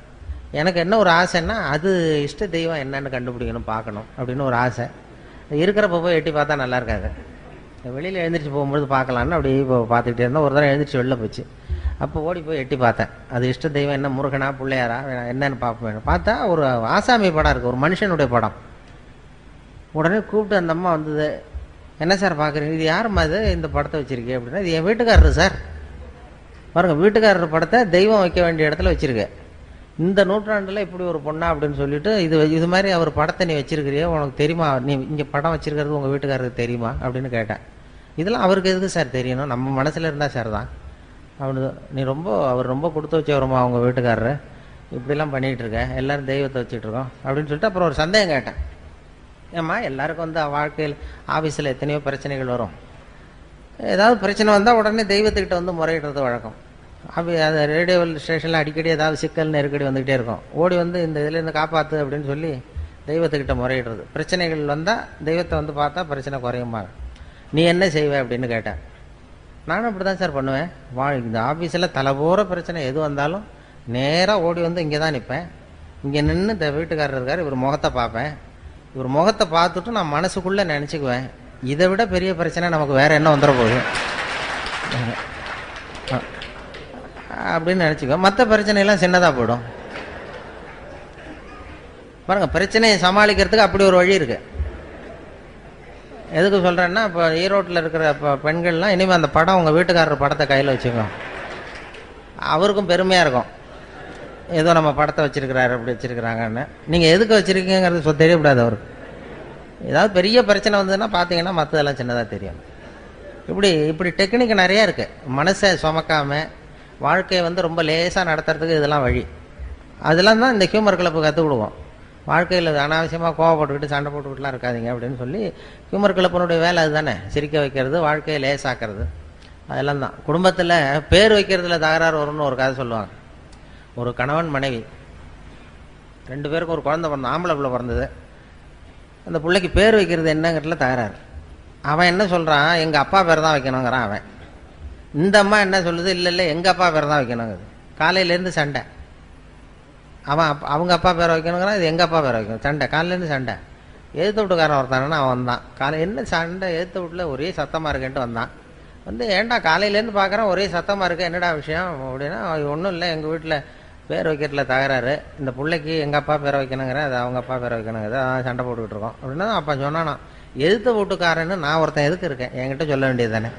எனக்கு என்ன ஒரு ஆசைன்னா, அது இஷ்ட தெய்வம் என்னன்னு கண்டுபிடிக்கணும், பார்க்கணும் அப்படின்னு ஒரு ஆசை. இருக்கிறப்ப போய் எட்டி பார்த்தா நல்லா இருக்காது. வெளியில் எழுந்திரிச்சு போகும்போது பார்க்கலான்னு அப்படி இப்போ பார்த்துக்கிட்டே இருந்தேன். ஒரு தடவை எழுந்திரிச்சு வெளில போச்சு. அப்போ ஓடி போய் எட்டி பார்த்தேன். அது இஷ்ட தெய்வம் என்ன, முருகனா பிள்ளையாரா என்னன்னு பார்ப்பேன். பார்த்தா ஒரு ஆசாமி படம் இருக்குது, ஒரு மனுஷனுடைய படம். உடனே கூப்பிட்டு அந்த அம்மா வந்தது, என்ன சார் பார்க்குறீங்க, இது யாரும்மா இது இந்த படத்தை வச்சுருக்கேன் அப்படின்னா, இது என் வீட்டுக்காரரு சார். பாருங்கள், வீட்டுக்காரர் படத்தை தெய்வம் வைக்க வேண்டிய இடத்துல வச்சுருக்கேன். இந்த நூற்றாண்டில் இப்படி ஒரு பொண்ணா அப்படின்னு சொல்லிட்டு இது மாதிரி அவர் படத்தை நீ வச்சிருக்கிறியே, உனக்கு தெரியுமா, நீ இங்கே படம் வச்சிருக்கிறது உங்கள் வீட்டுக்காரருக்கு தெரியுமா அப்படின்னு கேட்டேன். இதெல்லாம் அவருக்கு எதுக்கு சார் தெரியணும், நம்ம மனசில் இருந்தால் சார் தான் அவனு. அவர் ரொம்ப கொடுத்து வச்சவருமா அவங்க வீட்டுக்காரரு, இப்படிலாம் பண்ணிகிட்டு இருக்க, எல்லோரும் தெய்வத்தை வச்சுட்டு இருக்கோம் அப்படின்னு சொல்லிட்டு அப்புறம் ஒரு சந்தேகம் கேட்டேன். ஏம்மா எல்லாருக்கும் வந்து வாழ்க்கையில் ஆஃபீஸில் எத்தனையோ பிரச்சனைகள் வரும், ஏதாவது பிரச்சனை வந்தால் உடனே தெய்வத்துக்கிட்ட வந்து முறையிடுறது வழக்கம். அது ரேடியோ ஸ்டேஷனில் அடிக்கடி ஏதாவது சிக்கல் நெருக்கடி வந்துக்கிட்டே இருக்கும். ஓடி வந்து இந்த இதுலேருந்து காப்பாற்று அப்படின்னு சொல்லி தெய்வத்துக்கிட்ட முறையிடுறது. பிரச்சனைகள் வந்தால் தெய்வத்தை வந்து பார்த்தா பிரச்சனை குறையுமாங்க. நீ என்ன செய்வே அப்படின்னு கேட்டேன். நானும் அப்படி தான் சார் பண்ணுவேன். இந்த ஆஃபீஸில் தலைபோகிற பிரச்சனை எது வந்தாலும் நேராக ஓடி வந்து இங்கே தான் நிற்பேன். இங்கே நின்று இந்த வீட்டுக்காரர் இருக்கார், இவர் முகத்தை பார்ப்பேன். இவர் முகத்தை பார்த்துட்டு நான் மனசுக்குள்ளே நினச்சிக்குவேன், இதை விட பெரிய பிரச்சனை நமக்கு வேறு என்ன வந்துட போகுது அப்படின்னு நினச்சிக்குவேன். மற்ற பிரச்சனையெல்லாம் சின்னதாக போயிடும். பாருங்கள், பிரச்சனையை சமாளிக்கிறதுக்கு அப்படி ஒரு வழி இருக்குது. எதுக்கு சொல்கிறேன்னா, இப்போ ஈரோட்டில் இருக்கிற பெண்கள்லாம் இனிமேல் அந்த படம் உங்கள் வீட்டுக்காரர் படத்தை கையில் வச்சுக்கோங்க, அவருக்கும் பெருமையாக இருக்கும், ஏதோ நம்ம படத்தை வச்சுருக்கிறாரு அப்படி வச்சுருக்கிறாங்கன்னு. நீங்கள் எதுக்கு வச்சுருக்கீங்கிறது தெரியக்கூடாது அவருக்கு. ஏதாவது பெரிய பிரச்சனை வந்ததுன்னா பார்த்தீங்கன்னா மற்றதெல்லாம் சின்னதாக தெரியும். இப்படி டெக்னிக் நிறையா இருக்குது. மனசை சுமக்காமல் வாழ்க்கையை வந்து ரொம்ப லேசாக நடத்துறதுக்கு இதெல்லாம் வழி. அதெல்லாம் தான் இந்த ஹியூமர் கிளப்பு கற்றுக் கொடுவோம். வாழ்க்கையில் அனாவசியமாக கோவப்பட்டுக்கிட்டு சண்டை போட்டுக்கிட்டுலாம் இருக்காதிங்க அப்படின்னு சொல்லி ஹியூமர் கிளப்பினுடைய வேலை அதுதானே, சிரிக்க வைக்கிறது, வாழ்க்கையை லேசாக்கிறது. அதெல்லாம் தான். குடும்பத்தில் பேர் வைக்கிறதுல தகராறு வரும்னு ஒரு கதை சொல்லுவாங்க. ஒரு கணவன் மனைவி 2 பேருக்கும் ஒரு குழந்தை பிறந்த, ஆம்பளை பிள்ளை பிறந்தது. அந்த பிள்ளைக்கு பேர் வைக்கிறது என்னங்கிறதுல தகராறு. அவன் என்ன சொல்கிறான், எங்கள் அப்பா பேர் தான் வைக்கணுங்கிறான் அவன். இந்த அம்மா என்ன சொல்லுது, இல்லை எங்கள் அப்பா பேர் தான் வைக்கணுங்குது. காலையிலேருந்து சண்டை. அவங்க அப்பா பேரை வைக்கணுங்கிறான், இது எங்கள் அப்பா பேரை வைக்கணும். சண்டை, காலையிலேருந்து சண்டை. எழுத்து வீட்டுக்காரன் ஒருத்தானா அவன் தான். என்ன சண்டை, எழுத்து வீட்டில் ஒரே சத்தமாக இருக்கேன்ட்டு வந்தான். ஏன்டா காலையிலேருந்து பார்க்குறேன் ஒரே சத்தமாக இருக்கு, என்னடா விஷயம் அப்படின்னா, ஒன்றும் இல்லை, எங்கள் வீட்டில் பேர் வைக்கிறதுல தகராறு, இந்த பிள்ளைக்கு எங்கள் அப்பா பேரை வைக்கணுங்கிறேன், அது அவங்க அப்பா பேரை வைக்கணுங்கிறது, அதான் சண்டை போட்டுக்கிட்டு இருக்கோம் அப்படின்னா. அப்பா சொன்னானா, எழுத்து வீட்டுக்காரன்னு நான் ஒருத்தன் எதுக்கு இருக்கேன், என்கிட்ட சொல்ல வேண்டியது தானே,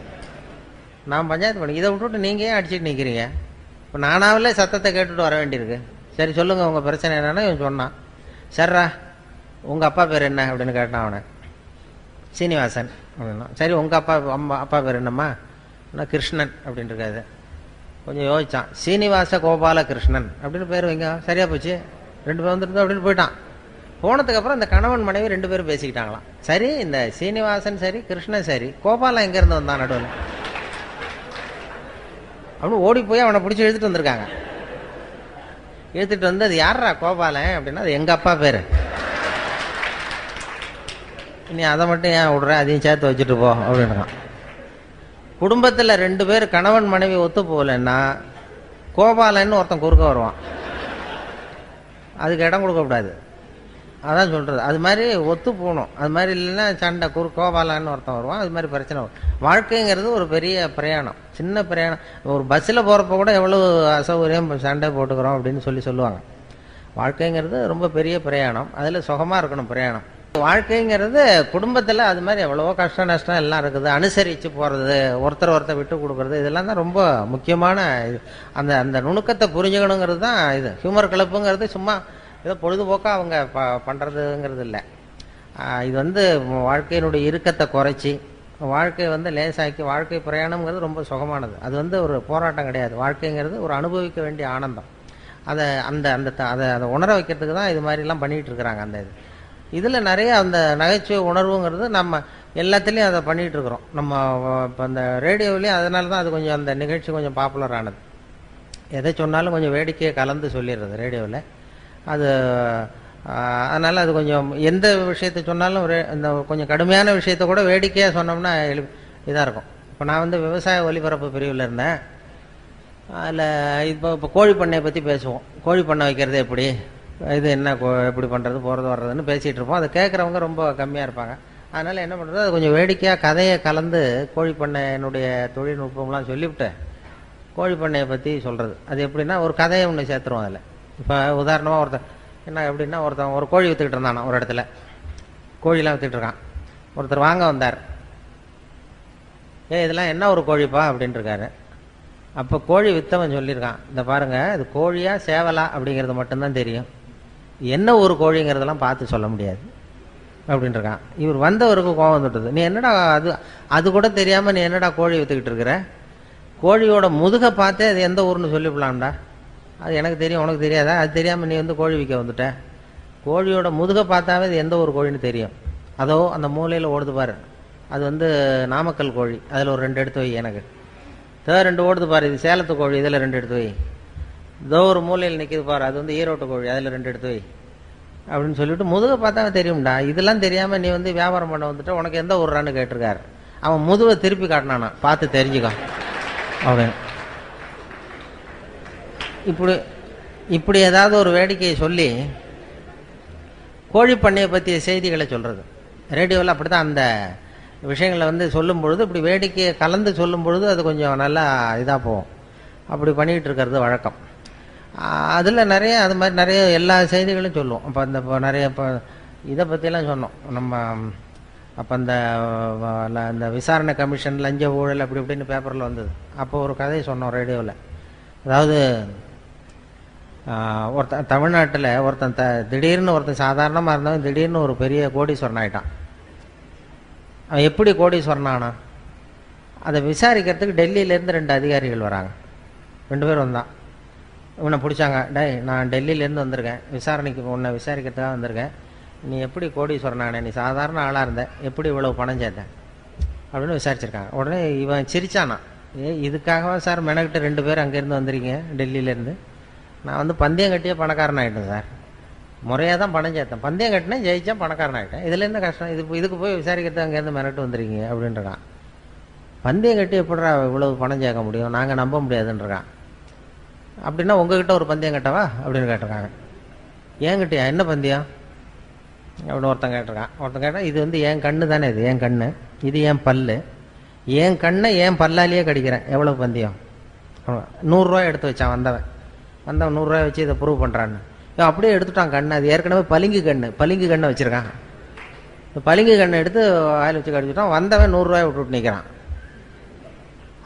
நான் பஞ்சாயத்து பண்ணி, இதை விட்டுவிட்டு நீங்கள் ஏன் அடிச்சுட்டு நிற்கிறீங்க, இப்போ நானாவிலே சத்தத்தை கேட்டுட்டு வர வேண்டியிருக்கு. சரி சொல்லுங்கள் உங்கள் பிரச்சனை என்னென்னா. இவன் சொன்னான், சர்ரா உங்கள் அப்பா பேர் என்ன அப்படின்னு கேட்டான் அவனை. சீனிவாசன் அப்படின்னா. சரி உங்கள் அப்பா பேர் என்னம்மா, நான் கிருஷ்ணன் அப்படின்னு இருக்காது. கொஞ்சம் யோசிச்சான், சீனிவாச கோபால கிருஷ்ணன் அப்படின்னு பேர் வைங்க, சரியாக போச்சு, 2 பேர் வந்துருந்தோம் அப்படின்னு போயிட்டான். போனதுக்கப்புறம் இந்த கணவன் மனைவி 2 பேரும் பேசிக்கிட்டாங்களாம். சரி இந்த சீனிவாசன் சரி, கிருஷ்ணன் சரி, கோபாலன் எங்கேருந்து வந்தான் நடுவில் அப்படின்னு ஓடி போய் அவனை பிடிச்சி இழுத்துட்டு வந்திருக்காங்க. இழுத்துட்டு வந்து, அது யாரா கோபாலன் அப்படின்னா, அது எங்கள் அப்பா பேர், நீ அதை மட்டும் ஏன் விடுற, அதையும் சேர்த்து வச்சுட்டு போ அப்படின்றான். குடும்பத்தில் 2 பேர் கணவன் மனைவி ஒத்து போகலன்னா கோபாலன்னு ஒருத்தன் குறுக்க வருவான், அதுக்கு இடம் கொடுக்கக்கூடாது. அதான் சொல்கிறது. அது மாதிரி ஒத்து போகணும். அது மாதிரி இல்லைன்னா சண்டை, கோபாலன்னு ஒருத்தன் வருவான், அது மாதிரி பிரச்சனை வரும். வாழ்க்கைங்கிறது ஒரு பெரிய பிரயாணம், சின்ன பிரயாணம். ஒரு பஸ்ஸில் போகிறப்ப கூட எவ்வளோ அசௌகரியம், சண்டை போட்டுக்கிறோம் அப்படின்னு சொல்லுவாங்க. வாழ்க்கைங்கிறது ரொம்ப பெரிய பிரயாணம், அதில் சுகமாக இருக்கணும் பிரயாணம். வாழ்க்கைங்கிறது குடும்பத்தில் அது மாதிரி எவ்வளவோ கஷ்ட நஷ்டம் எல்லாம் இருக்குது. அனுசரித்து போகிறது, ஒருத்தர் விட்டு கொடுக்குறது, இதெல்லாம் தான் ரொம்ப முக்கியமான இது. அந்த நுணுக்கத்தை புரிஞ்சுக்கணுங்கிறது தான் இது. ஹியூமர் கிளப்புங்கிறது சும்மா ஏதோ பொழுதுபோக்காக அவங்க பண்ணுறதுங்கிறது இல்லை. இது வந்து வாழ்க்கையினுடைய இறுக்கத்தை குறைச்சி வாழ்க்கையை வந்து லேசாக்கி, வாழ்க்கை பிரயாணம்ங்கிறது ரொம்ப சுகமானது. அது வந்து ஒரு போராட்டம் கிடையாது. வாழ்க்கைங்கிறது ஒரு அனுபவிக்க வேண்டிய ஆனந்தம். அதை உணர வைக்கிறதுக்கு தான் இது மாதிரிலாம் பண்ணிகிட்டு இருக்கிறாங்க. இதில் நிறைய அந்த நகைச்சுவை உணர்வுங்கிறது நம்ம எல்லாத்துலேயும் அதை பண்ணிகிட்ருக்குறோம். நம்ம இப்போ அந்த ரேடியோவிலையும் அதனால தான் அது கொஞ்சம் அந்த நிகழ்ச்சி கொஞ்சம் பாப்புலர் ஆனது. எதை சொன்னாலும் கொஞ்சம் வேடிக்கையை கலந்து சொல்லிடுறது ரேடியோவில். அதனால் அது கொஞ்சம் எந்த விஷயத்தை சொன்னாலும் இந்த கொஞ்சம் கடுமையான விஷயத்த கூட வேடிக்கையாக சொன்னோம்னா இதாக இருக்கும். இப்போ நான் வந்து விவசாய ஒலிபரப்பு பிரிவில் இருந்தேன். அதில் இப்போ கோழி பண்ணையை பற்றி பேசுவோம். கோழி பண்ணை வைக்கிறது எப்படி, இது என்ன எப்படி பண்ணுறது, போகிறது வர்றதுன்னு பேசிகிட்டு இருப்போம். அதை கேட்குறவங்க ரொம்ப கம்மியாக இருப்பாங்க. அதனால் என்ன பண்ணுறது, அது கொஞ்சம் வேடிக்கையாக கதையை கலந்து கோழி பண்ணையினுடைய தொழில்நுட்பம்லாம் சொல்லிவிட்டு கோழி பண்ணையை பற்றி சொல்கிறது. அது எப்படின்னா, ஒரு கதையை ஒன்று சேர்த்துருவோம் அதில். இப்போ உதாரணமாக ஒருத்தன் என்ன எப்படின்னா, ஒரு கோழி விற்றுக்கிட்டு இருந்தானா ஒரு இடத்துல, கோழிலாம் விற்றுக்கிட்டு இருக்கான். ஒருத்தர் வாங்க வந்தார். இதெல்லாம் என்ன ஒரு கோழிப்பா அப்படின்ட்டு இருக்காரு. அப்போ கோழி வித்தவன் சொல்லியிருக்கான், இந்த பாருங்க இது கோழியா சேவலா அப்படிங்கிறது மட்டும்தான் தெரியும், என்ன ஒரு கோழிங்கிறதெல்லாம் பார்த்து சொல்ல முடியாது அப்படின்ட்டுருக்கான். இவர் வந்தவருக்கு கோவம் வந்துட்டது, நீ என்னடா அது கூட தெரியாமல் நீ என்னடா கோழி விற்றுக்கிட்டு இருக்கிற, கோழியோட முதுகை பார்த்தே அது எந்த ஊர்னு சொல்லிவிடலாம்டா, அது எனக்கு தெரியும் உனக்கு தெரியாதா, அது தெரியாமல் நீ வந்து கோழி விற்க வந்துட்ட, கோழியோட முதுகை பார்த்தாவே அது எந்த ஒரு கோழின்னு தெரியும், அதோ அந்த மூலையில் ஓடுது பாரு அது வந்து நாமக்கல் கோழி, அதில் ஒரு 2 எடுத்து வை, எனக்கு 2 ஓடுது பாரு இது சேலத்து கோழி, இதில் 2 எடுத்து வை, இதோ ஒரு மூலையில் நிற்கிது பாரு அது வந்து ஈரோட்டு கோழி, அதில் 2 எடுத்து வை அப்படின்னு சொல்லிவிட்டு முதுகை பார்த்தாவே தெரியும்டா, இதெல்லாம் தெரியாமல் நீ வந்து வியாபாரம் பண்ண வந்துட்டு உனக்கு எந்த ஊர்றான்னு கேட்டிருக்காரு. அவன் முதுகை திருப்பி காட்டினானா, பார்த்து தெரிஞ்சுக்கோ அப்படின்னு. இப்படி ஏதாவது ஒரு வேடிக்கையை சொல்லி கோழி பண்ணையை பற்றிய செய்திகளை சொல்கிறது. ரேடியோவில் அப்படி தான் அந்த விஷயங்களை வந்து சொல்லும் பொழுது இப்படி வேடிக்கையை கலந்து சொல்லும் பொழுது அது கொஞ்சம் நல்லா இதாக போகும். அப்படி பண்ணிகிட்டு இருக்கிறது வழக்கம். அதில் நிறைய அது மாதிரி நிறைய எல்லா செய்திகளும் சொல்லுவோம். அப்போ நிறைய இப்போ இதை பற்றிலாம் சொன்னோம் நம்ம. அப்போ அந்த விசாரணை கமிஷன் லஞ்ச ஊழல் அப்படி இப்படின்னு பேப்பரில் வந்தது. அப்போ ஒரு கதையை சொன்னோம் ரேடியோவில். அதாவது ஒருத்தன் தமிழ்நாட்டில் திடீர்னு ஒருத்தன் சாதாரணமாக இருந்தவன் திடீர்னு ஒரு பெரிய கோடீஸ்வரன் ஆகிட்டான். அவன் எப்படி கோடீஸ்வரன் ஆனான் அதை விசாரிக்கிறதுக்கு டெல்லியிலேருந்து 2 அதிகாரிகள் வராங்க. 2 பேர் வந்தான். இவனை பிடிச்சாங்க, டேய் நான் டெல்லியிலேருந்து வந்திருக்கேன், உன்னை விசாரிக்கிறதுக்காக வந்திருக்கேன், நீ எப்படி கோடீஸ்வரன் ஆனே, நீ சாதாரண ஆளாக இருந்த, எப்படி இவ்வளவு பணம் சேர்த்தேன் அப்படின்னு விசாரிச்சிருக்காங்க. உடனே இவன் சிரிச்சானா, இதுக்காகவா சார் மெனக்கிட்ட 2 பேர் அங்கேருந்து வந்திருக்கீங்க டெல்லியிலேருந்து, நான் வந்து பந்தயம் கட்டியே பணக்காரன் ஆகிட்டேன் சார், முறையாக தான் பணம் சேர்த்தேன், பந்தயம் கட்டினேன் ஜெயிச்சேன் பணக்காரன் ஆகிட்டேன், இதில் என்ன கஷ்டம், இதுக்கு போய் விசாரிக்கிறது அங்கேருந்து மெனக்கிட்டு வந்துருக்கீங்க அப்படின்றான். பந்தயம் கட்டி எப்படிடா இவ்வளவு பணம் சேர்க்க முடியும், நாங்கள் நம்ப முடியாதுன்றான். அப்படின்னா உங்ககிட்ட ஒரு பந்தயம் கட்டவா அப்படின்னு கேட்டிருக்காங்க. ஏங்கிட்டயா என்ன பந்தயம் அப்படின்னு ஒருத்தன் கேட்டிருக்கான். ஒருத்தன் கேட்டால் இது வந்து என் கண்ணு தானே, இது என் கண்ணு, இது என் பல்லு, என் கண்ணை என் பல்லாலேயே கடிக்கிறேன், எவ்வளோ பந்தயம், 100 ரூபா எடுத்து வச்சான் வந்தவன் 100 ரூபா வச்சு இதை ப்ரூவ் பண்ணுறான்னு. அப்படியே எடுத்துட்டான் கண்ணு, அது ஏற்கனவே பளிங்கு கண்ணை வச்சுருக்கான். பளிங்கு கண்ணை எடுத்து வாயில் வச்சு கடிச்சுட்டான். வந்தவன் 100 ரூபாய் விட்டுட்டு நிற்கிறான்.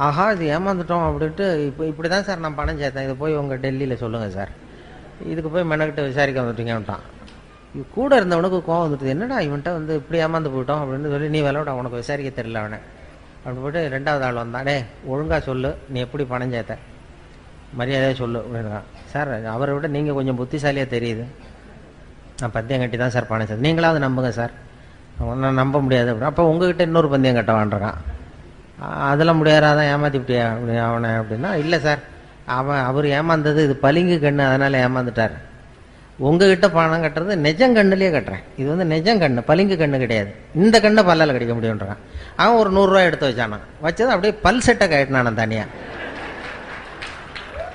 ஆஹா இது ஏமாந்துட்டோம் அப்படின்ட்டு, இப்படி தான் சார் நான் பணம் சேர்த்தேன், இதை போய் உங்கள் டெல்லியில் சொல்லுங்கள் சார், இதுக்கு போய் மெனக்கிட்ட விசாரிக்க வந்துட்டீங்கன்ட்டான். இது கூட இருந்தவனுக்கு கோவம் வந்துட்டு, என்னடா இவன்ட்ட வந்து இப்படி ஏமாந்து போயிட்டோம் அப்படின்னு சொல்லி, நீ விளையாட உனக்கு விசாரிக்க தெரியல அவனை அப்படின்னு போய்ட்டு 2வது ஆள் வந்தான். டே ஒழுங்காக சொல்லு, நீ எப்படி பணம் சேர்த்த, மரியாதையாக சொல்லு அப்படின்றான். சார் அவரை விட நீங்கள் கொஞ்சம் புத்திசாலியாக தெரியுது, நான் பந்தயம் கட்டி தான் சார் பணம் சேர்த்தேன், நீங்களாவது நம்புங்க சார். நான் நம்ப முடியாது அப்படின்னு. அப்போ உங்ககிட்ட இன்னொரு பந்தயம் கட்டவான்றான். அதெல்லாம் முடியாதான் ஏமாத்திவிட்டியா அப்படி அவனை அப்படின்னா, இல்லை சார் அவர் ஏமாந்தது இது பளிங்கு கண்ணு அதனால் ஏமாந்துட்டார், உங்ககிட்ட பணம் கட்டுறது நெஜங்கண்ணுலேயே கட்டுறேன், இது வந்து நெஜங்கண்ணு பளிங்கு கண்ணு கிடையாது, இந்த கண்ணை பல்லால் கடிக்க முடியுன்றான். அவன் ஒரு 100 ரூபா எடுத்து வச்சானா, வச்சது அப்படியே பல் செட்டை கட்டினான் தனியாக,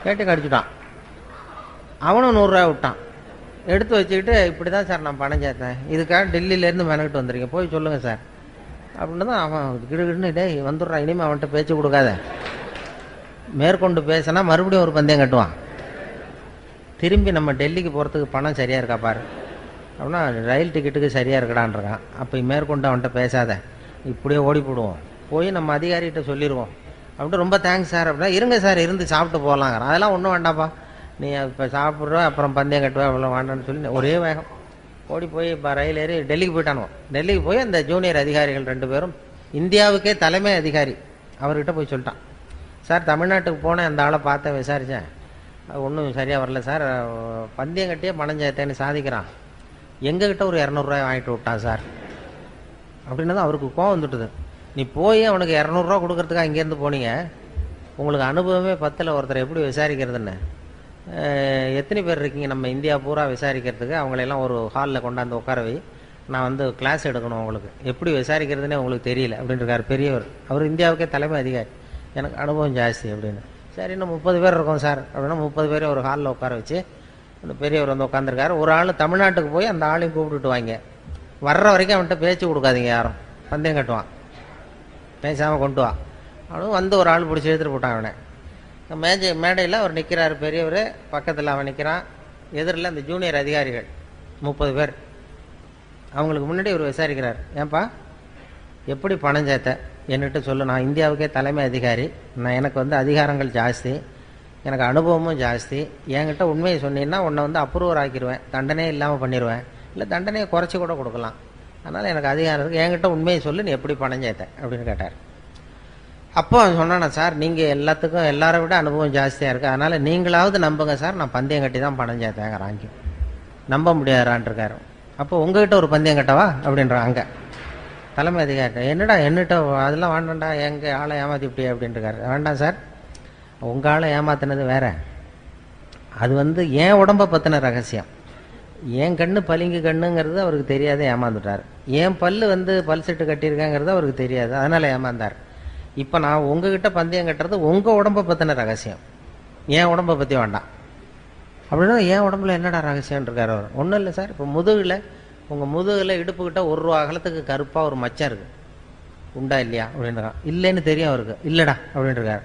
கேட்டு கடிச்சுட்டான். அவனும் 100 ரூபா விட்டான், எடுத்து வச்சுக்கிட்டு இப்படி தான் சார் நான் பணம் சேர்த்தேன், இதுக்காக டெல்லியிலேருந்து மெனக்கிட்டு வந்துருக்கேன், போய் சொல்லுங்கள் சார் அப்படின்னு தான். அவன் கிடுகிடுன்னு டே வந்துடுறான், இனிமேல் அவன்கிட்ட பேச்சு கொடுக்காத, மேற்கொண்டு பேசினா மறுபடியும் ஒரு பந்தயம் கட்டுவான், திரும்பி நம்ம டெல்லிக்கு போகிறதுக்கு பணம் சரியாக இருக்கா பாரு அப்படின்னா, ரயில் டிக்கெட்டுக்கு சரியாக இருக்கடான்றான். அப்போ மேற்கொண்டு அவன்கிட்ட பேசாத, இப்படியே ஓடி போடுவோம், போய் நம்ம அதிகாரிகிட்ட சொல்லிடுவோம் அப்படின்ட்டு, ரொம்ப தேங்க்ஸ் சார் அப்படின்னா, இருங்க சார் இருந்து சாப்பிட்டு போகலாங்கிறான். அதெல்லாம் ஒன்றும் வேண்டாப்பா, நீ இப்போ சாப்பிட்ற அப்புறம் பந்தயம் கட்டுவா அவ்வளோ வேண்டான்னு சொல்லி ஒரே வேகம் ஓடி போய் இப்போ ரயில் ஏறி டெல்லிக்கு போயிட்டானுவோம். டெல்லிக்கு போய் அந்த ஜூனியர் அதிகாரிகள் 2 பேரும், இந்தியாவுக்கே தலைமை அதிகாரி அவர்கிட்ட போய் சொல்லிட்டான், சார் தமிழ்நாட்டுக்கு போனேன், அந்த ஆளை பார்த்தேன் விசாரித்தேன், ஒன்றும் சரியாக வரல சார், பந்தயம் கட்டியே பணம் சேர்த்தேன்னு சாதிக்கிறான், எங்ககிட்ட ஒரு 200 ரூபாய் வாங்கிட்டு விட்டான் சார் அப்படின்னா தான் அவருக்கு கோவம் வந்துட்டுது. நீ போய் அவனுக்கு 200 ரூபா கொடுக்கறதுக்காக இங்கேருந்து போனீங்க, உங்களுக்கு அனுபவமே 10ல் ஒருத்தரை எப்படி விசாரிக்கிறதுன்னு, எத்தனை பேர் இருக்கீங்க நம்ம இந்தியா பூரா விசாரிக்கிறதுக்கு, அவங்களெல்லாம் ஒரு ஹாலில் கொண்டாந்து உட்கார வை, நான் வந்து கிளாஸ் எடுக்கணும், உங்களுக்கு எப்படி விசாரிக்கிறதுனே உங்களுக்கு தெரியல அப்படின்ட்டுருக்கார் பெரியவர், அவர் இந்தியாவுக்கே தலைமை அதிகாரி, எனக்கு அனுபவம் ஜாஸ்தி அப்படின்னு. சரி இன்னும் 30 பேர் இருக்கோம் சார் அப்படின்னா 30 பேரை ஒரு ஹாலில் உட்கார வச்சு அந்த பெரியவர் வந்து உட்காந்துருக்காரு. ஒரு ஆள் தமிழ்நாட்டுக்கு போய் அந்த ஆளையும் கூப்பிட்டுட்டு வாங்க, வர்ற வரைக்கும் அவன்கிட்ட பேச்சு கொடுக்காதீங்க, யாரும் பந்தயம் கட்டுவான், பேசாமல் கொண்டு வா அப்படின்னு வந்து ஒரு ஆள் பிடிச்சி எடுத்துகிட்டு போட்டான். அவனை மேடையில் அவர் நிற்கிறார் பெரியவர், பக்கத்தில் அவன் நிற்கிறான், எதிரில் அந்த ஜூனியர் அதிகாரிகள் 30 பேர், அவங்களுக்கு முன்னாடி இவர் விசாரிக்கிறார், ஏன்பா எப்படி பணம் சேர்த்த, என்கிட்ட சொல்லு, நான் இந்தியாவுக்கே தலைமை அதிகாரி, எனக்கு வந்து அதிகாரங்கள் ஜாஸ்தி, எனக்கு அனுபவமும் ஜாஸ்தி, என்கிட்ட உண்மையை சொன்னீங்கன்னா உன்னை வந்து அப்ரூவர் ஆக்கிடுவேன், தண்டனையே இல்லாமல் பண்ணிடுவேன், இல்லை தண்டனையை குறைச்சி கூட கொடுக்கலாம், அதனால் எனக்கு அதிகாரம் இருக்குது, என்கிட்ட உண்மையை சொல்லு, நீ எப்படி பணம் சேர்த்த அப்படின்னு கேட்டார். அப்போ அவன் சொன்னானா, சார் நீங்கள் எல்லாத்துக்கும் எல்லாரை விட அனுபவம் ஜாஸ்தியாக இருக்குது, அதனால் நீங்களாவது நம்புங்க சார், நான் பந்தயம் கட்டி தான் பணம் சேர்த்தேங்கிறாங்க. நம்ப முடியாதான்ட்டு இருக்காரு. அப்போ உங்ககிட்ட ஒரு பந்தயம் கட்டவா அப்படின்றான். அங்கே தலைமை அதிகாரி, என்னடா என்னட்ட அதெல்லாம் வேண்டாம்டா, எங்கள் ஆளை ஏமாற்றிப்பிட்டியா அப்படின்ட்டுருக்காரு. வேண்டாம் சார், உங்கள் ஆளை ஏமாத்தினது வேற, அது வந்து என் உடம்பை பற்றின ரகசியம், என் கண்ணு பளிங்கு கண்ணுங்கிறது அவருக்கு தெரியாது, ஏமாந்துட்டார். என் பல்லு வந்து பல் செட்டு கட்டியிருக்கேங்கிறது அவருக்கு தெரியாது, அதனால் ஏமாந்தார். இப்போ நான் உங்ககிட்ட பந்தயம் கட்டுறது உங்கள் உடம்பை பற்றின ரகசியம், என் உடம்பை பற்றி வேண்டாம் அப்படின்னா. என் உடம்புல என்னடா ரகசியம்னு இருக்கார் அவர். ஒன்றும் இல்லை சார், இப்போ முதுகில், உங்கள் முதுகில் இடுப்புக்கிட்ட 1 ரூபா அகலத்துக்கு கருப்பாக ஒரு மச்சம் இருக்குது, உண்டா இல்லையா அப்படின்றான். இல்லைன்னு தெரியும் அவருக்கு. இல்லைடா அப்படின்ட்டுருக்காரு.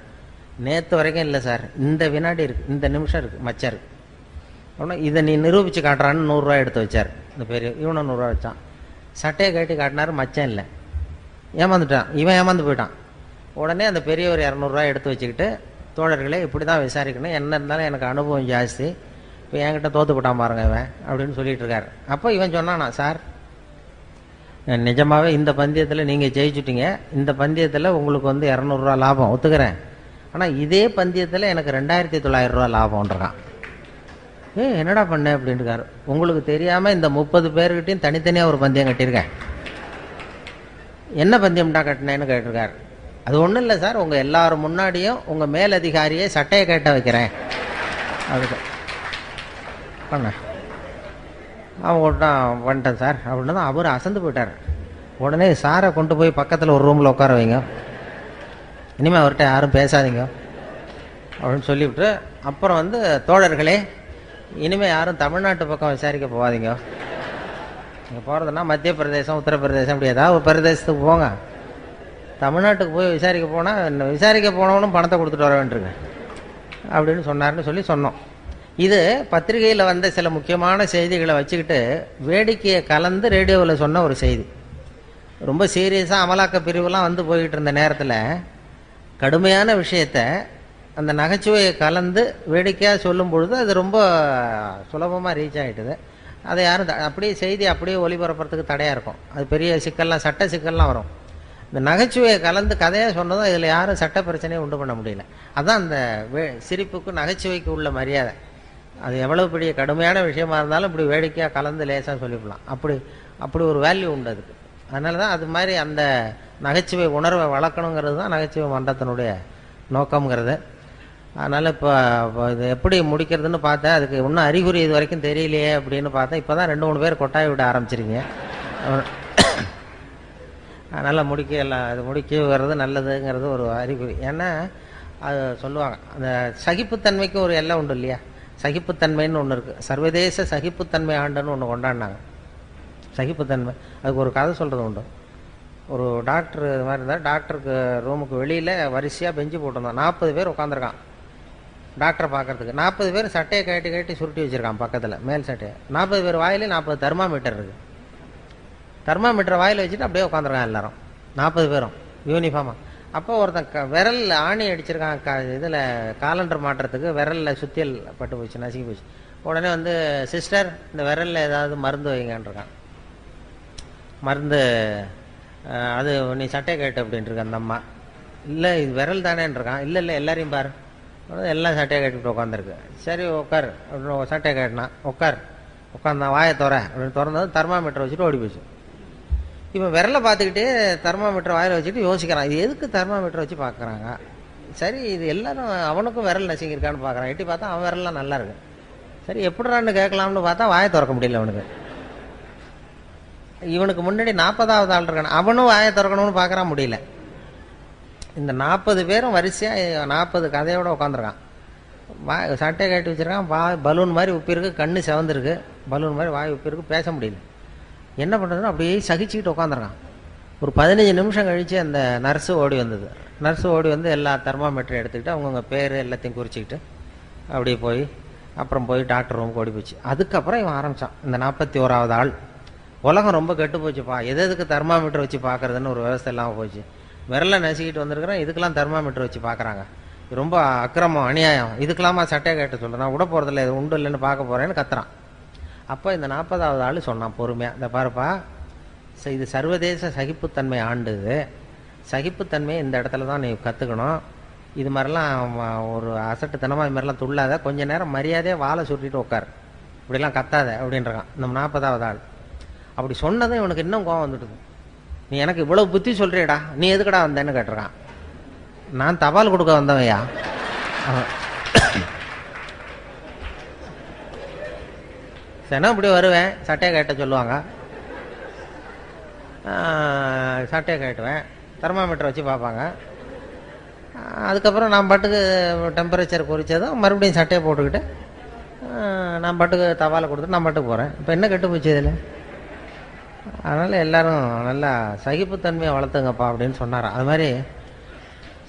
நேற்று வரைக்கும் இல்லை சார், இந்த வினாடி இருக்குது, இந்த நிமிஷம் இருக்குது, மச்சம் இருக்குது அப்படின்னா. இதை நீ நிரூபித்து காட்டுறான்னு 100 ரூபா எடுத்து வச்சார் இந்த பெரிய. இவனும் 100 ரூபா வச்சான். சட்டையை கட்டி காட்டினார், மச்சம் இல்லை. ஏமாந்துட்டான், இவன் ஏமாந்து போயிட்டான். உடனே அந்த பெரியவர் 200 ரூபா எடுத்து வச்சுக்கிட்டு, தோழர்களே இப்படி தான் விசாரிக்கணும், என்ன இருந்தாலும் எனக்கு அனுபவம் ஜாஸ்தி, இப்போ என்கிட்ட தோற்று போட்டான் பாருங்க இவன் அப்படின்னு சொல்லிட்டு இருக்காரு. அப்போ இவன் சொன்னானா, சார் நிஜமாகவே இந்த பந்தயத்தில் நீங்கள் ஜெயிச்சுட்டீங்க, இந்த பந்தயத்தில் உங்களுக்கு வந்து 200 ரூபா லாபம் ஒத்துக்கிறேன், ஆனால் இதே பந்தயத்தில் எனக்கு 2900 ரூபா லாபம்ன்றான். என்னடா பண்ண அப்படின்ட்டுருக்காரு. உங்களுக்கு தெரியாமல் இந்த 30 பேர்கிட்டையும் தனித்தனியாக ஒரு பந்தயம் கட்டியிருக்கேன். என்ன பந்தயம்டா கட்டினேன்னு கேட்டிருக்காரு. அது ஒன்றும் இல்லை சார், உங்கள் எல்லாரும் முன்னாடியும் உங்கள் மேலதிகாரியை சட்டையை கேட்ட வைக்கிறேன் அதுக்கு பண்ண. அவன் விட்டான், வந்துட்டேன் சார் அப்படின்னு தான் அவர் அசந்து போயிட்டார். உடனே சாரை கொண்டு போய் பக்கத்தில் ஒரு ரூமில் உட்கார வைங்க, இனிமேல் அவர்கிட்ட யாரும் பேசாதீங்க அப்படின்னு சொல்லிவிட்டு, அப்புறம் வந்து தோழர்களே இனிமேல் யாரும் தமிழ்நாட்டு பக்கம் விசாரிக்க போகாதீங்க, நீங்கள் போகிறதுனா மத்திய பிரதேசம், உத்தரப்பிரதேசம், இப்படி ஏதாவது ஒரு பிரதேசத்துக்கு போங்க, தமிழ்நாட்டுக்கு போய் விசாரிக்க போனால் விசாரிக்க போனவனும் பணத்தை கொடுத்துட்டு வர வேண்டியிருக்கு அப்படின்னு சொன்னார்னு சொல்லி சொன்னோம். இது பத்திரிகையில் வந்த சில முக்கியமான செய்திகளை வச்சுக்கிட்டு வேடிக்கையை கலந்து ரேடியோவில் சொன்ன ஒரு செய்தி. ரொம்ப சீரியஸாக அமலாக்க பிரிவுலாம் வந்து போய்கிட்டு இருந்த நேரத்தில் கடுமையான விஷயத்தை அந்த நகைச்சுவையை கலந்து வேடிக்கையாக சொல்லும் பொழுது அது ரொம்ப சுலபமாக ரீச் ஆகிட்டுது. அதை யாரும் அப்படியே செய்தி அப்படியே ஒளிபரப்புறதுக்கு தடையாக இருக்கும். அது பெரிய சிக்கல்லாம், சட்ட சிக்கல்லாம் வரும். இந்த நகைச்சுவையை கலந்து கதையாக சொன்னதும் இதில் யாரும் சட்ட பிரச்சனையை உண்டு பண்ண முடியல. அதுதான் அந்த சிரிப்புக்கு நகைச்சுவைக்கு உள்ள மரியாதை. அது எவ்வளோ பெரிய கடுமையான விஷயமா இருந்தாலும் இப்படி வேடிக்கையாக கலந்து லேசாக சொல்லிவிடலாம். அப்படி ஒரு வேல்யூ உண்டு அதுக்கு. அதனால தான் அது மாதிரி அந்த நகைச்சுவை உணர்வை வளர்க்கணுங்கிறது தான் நகைச்சுவை மன்றத்தினுடைய நோக்கங்கிறது. அதனால் இப்போ இது எப்படி முடிக்கிறதுன்னு பார்த்தேன். அதுக்கு இன்னும் அறிகுறி இது வரைக்கும் தெரியலையே அப்படின்னு பார்த்தேன். இப்போ தான் 2-3 பேர் கொட்டாய் விட ஆரம்பிச்சிருக்கீங்க. அதனால் முடிக்க வர்றது நல்லதுங்கிறது ஒரு அறிகுறி. ஏன்னா அது சொல்லுவாங்க, அந்த சகிப்புத்தன்மைக்கு ஒரு எல்லை உண்டு இல்லையா. சகிப்புத்தன்மைன்னு ஒன்று இருக்குது. சர்வதேச சகிப்புத்தன்மை ஆண்டுன்னு ஒன்று கொண்டாடினாங்க. சகிப்புத்தன்மை, அதுக்கு ஒரு கதை சொல்கிறது உண்டு. ஒரு டாக்டர் இது மாதிரி இருந்தால், டாக்டருக்கு ரூமுக்கு வெளியில் வரிசையாக பெஞ்சு போட்டிருந்தான். 40 பேர் உட்காந்துருக்கான் டாக்டரை பார்க்கறதுக்கு. 40 பேர் சட்டையை கட்டி சுருட்டி வச்சுருக்கான் பக்கத்தில், மேல் சட்டையை. 40 பேர் வாயிலே 40 தெர்மாமீட்டர் இருக்குது. தெர்மாமீட்டரை வாயில் வச்சுட்டு அப்படியே உட்காந்துருக்கான் எல்லாரும், 40 பேரும் யூனிஃபார்மாக. அப்போ ஒருத்தன் விரல் ஆணி அடிச்சிருக்கான், இதில் காலண்டர் மாட்டுறதுக்கு விரலில் சுத்தியல் பட்டு போச்சு, நசுக்கி போச்சு. உடனே வந்து, சிஸ்டர் இந்த விரலில் ஏதாவது மருந்து வைங்கன்றிருக்கான். மருந்து அது நீ சட்டை கேட்டு அப்படின்ட்டுருக்க அந்த அம்மா. இல்லை இது விரல் தானேன்றிருக்கான். இல்லை எல்லாரையும் பாரு. எல்லாம் சட்டையை கட்டிட்டு உட்காந்துருக்கு. சரி உட்கார் அப்படின்னு சட்டையை கேட்டினா. உட்காந்தான். வாயை அப்படின்னு திறந்தது தெர்மாமீட்டர் வச்சுட்டு ஓடி போச்சு. இப்போ விரலை பார்த்துக்கிட்டே தெர்மாமீட்டர் வாயில் வச்சுட்டு யோசிக்கிறான், இது எதுக்கு தெர்மாமீட்டர் வச்சு பார்க்குறாங்க. சரி இது எல்லாரும் அவனுக்கும் விரல் நசுங்கியிருக்கான்னு பார்க்குறான். எட்டி பார்த்தா அவன் விரல்லாம் நல்லா இருக்கு. சரி எப்படிறான்னு கேட்கலாம்னு பார்த்தா வாயை திறக்க முடியல அவனுக்கு. இவனுக்கு முன்னாடி 40வது ஆள் இருக்கான், அவனும் வாயை திறக்கணும்னு பார்க்குறான், முடியல. இந்த 40 பேரும் வரிசையாக 40 கதையோட உட்காந்துருக்கான். சட்டையை கட்டி வச்சுருக்கான். பலூன் மாதிரி உப்பிருக்கு, கண்ணு செவந்திருக்கு, பலூன் மாதிரி வாய் உப்பிருக்கு, பேச முடியல. என்ன பண்ணுறதுன்னு அப்படியே சகிச்சுக்கிட்டு உட்காந்துருக்கான். ஒரு 15 நிமிஷம் கழித்து அந்த நர்ஸு ஓடி வந்தது. நர்ஸு ஓடி வந்து எல்லா தெர்மாமீட்டரும் எடுத்துக்கிட்டு அவங்கவுங்க பேர் எல்லாத்தையும் குறிச்சிக்கிட்டு அப்படியே போய் அப்புறம் போய் டாக்டர் ரூமுக்கு ஓடி போச்சு. அதுக்கப்புறம் இவன் ஆரம்பித்தான், இந்த 41வது ஆள். உலகம் ரொம்ப கெட்டு போச்சுப்பா, எதுக்கு தெர்மாமீட்டர் வச்சு பார்க்குறதுன்னு ஒரு விவசாயம் இல்லாமல் போச்சு. விரலை நசுக்கிட்டு வந்திருக்கிறேன், இதுக்கெல்லாம் தெர்மாமீட்டர் வச்சு பார்க்குறாங்க. ரொம்ப அக்கிரமம், அநியாயம், இதுக்கெல்லாமா சட்டையை கேட்டு சொல்கிறேன், நான் விட போகிறதில்ல, இது உண்டு இல்லைன்னு பார்க்க போகிறேன்னு கத்துறான். அப்போ இந்த 40வது ஆள் சொன்னான் பொறுமையாக, இந்த பாருப்பா, இது சர்வதேச சகிப்புத்தன்மை ஆண்டு, சகிப்புத்தன்மையை இந்த இடத்துல தான் நீ கற்றுக்கணும். இது மாதிரிலாம் ஒரு அசட்டுத்தனமாக இது மாதிரிலாம் துள்ளாத, கொஞ்ச நேரம் மரியாதையாக வாழை சுட்டிட்டு உட்கார், இப்படிலாம் கத்தாத அப்படின்றான் இந்த 40வது ஆள். அப்படி சொன்னதும் இவனுக்கு இன்னும் கோவம் வந்துட்டுது. நீ எனக்கு இவ்வளவு புத்தி சொல்றியடா, நீ எதுக்கடா வந்தேன்னு கேட்டிருக்கான். நான் தபால் கொடுக்க வந்தவையா? சரி, இப்படி வருவேன், சட்டையை கேட்ட சொல்லுவாங்க, சட்டையை கேட்டுவேன், தெர்மாமீட்டர் வச்சு பார்ப்பாங்க. அதுக்கப்புறம் நான் பாட்டுக்கு டெம்பரேச்சர் குறித்ததும் மறுபடியும் சட்டையை போட்டுக்கிட்டு நான் பாட்டுக்கு தவாலை கொடுத்துட்டு நான் பாட்டுக்கு போகிறேன். இப்போ என்ன கெட்டு போச்சு இதில்? அதனால் எல்லோரும் நல்லா சகிப்புத்தன்மையை வளர்த்துங்கப்பா அப்படின்னு சொன்னாராம். அது மாதிரி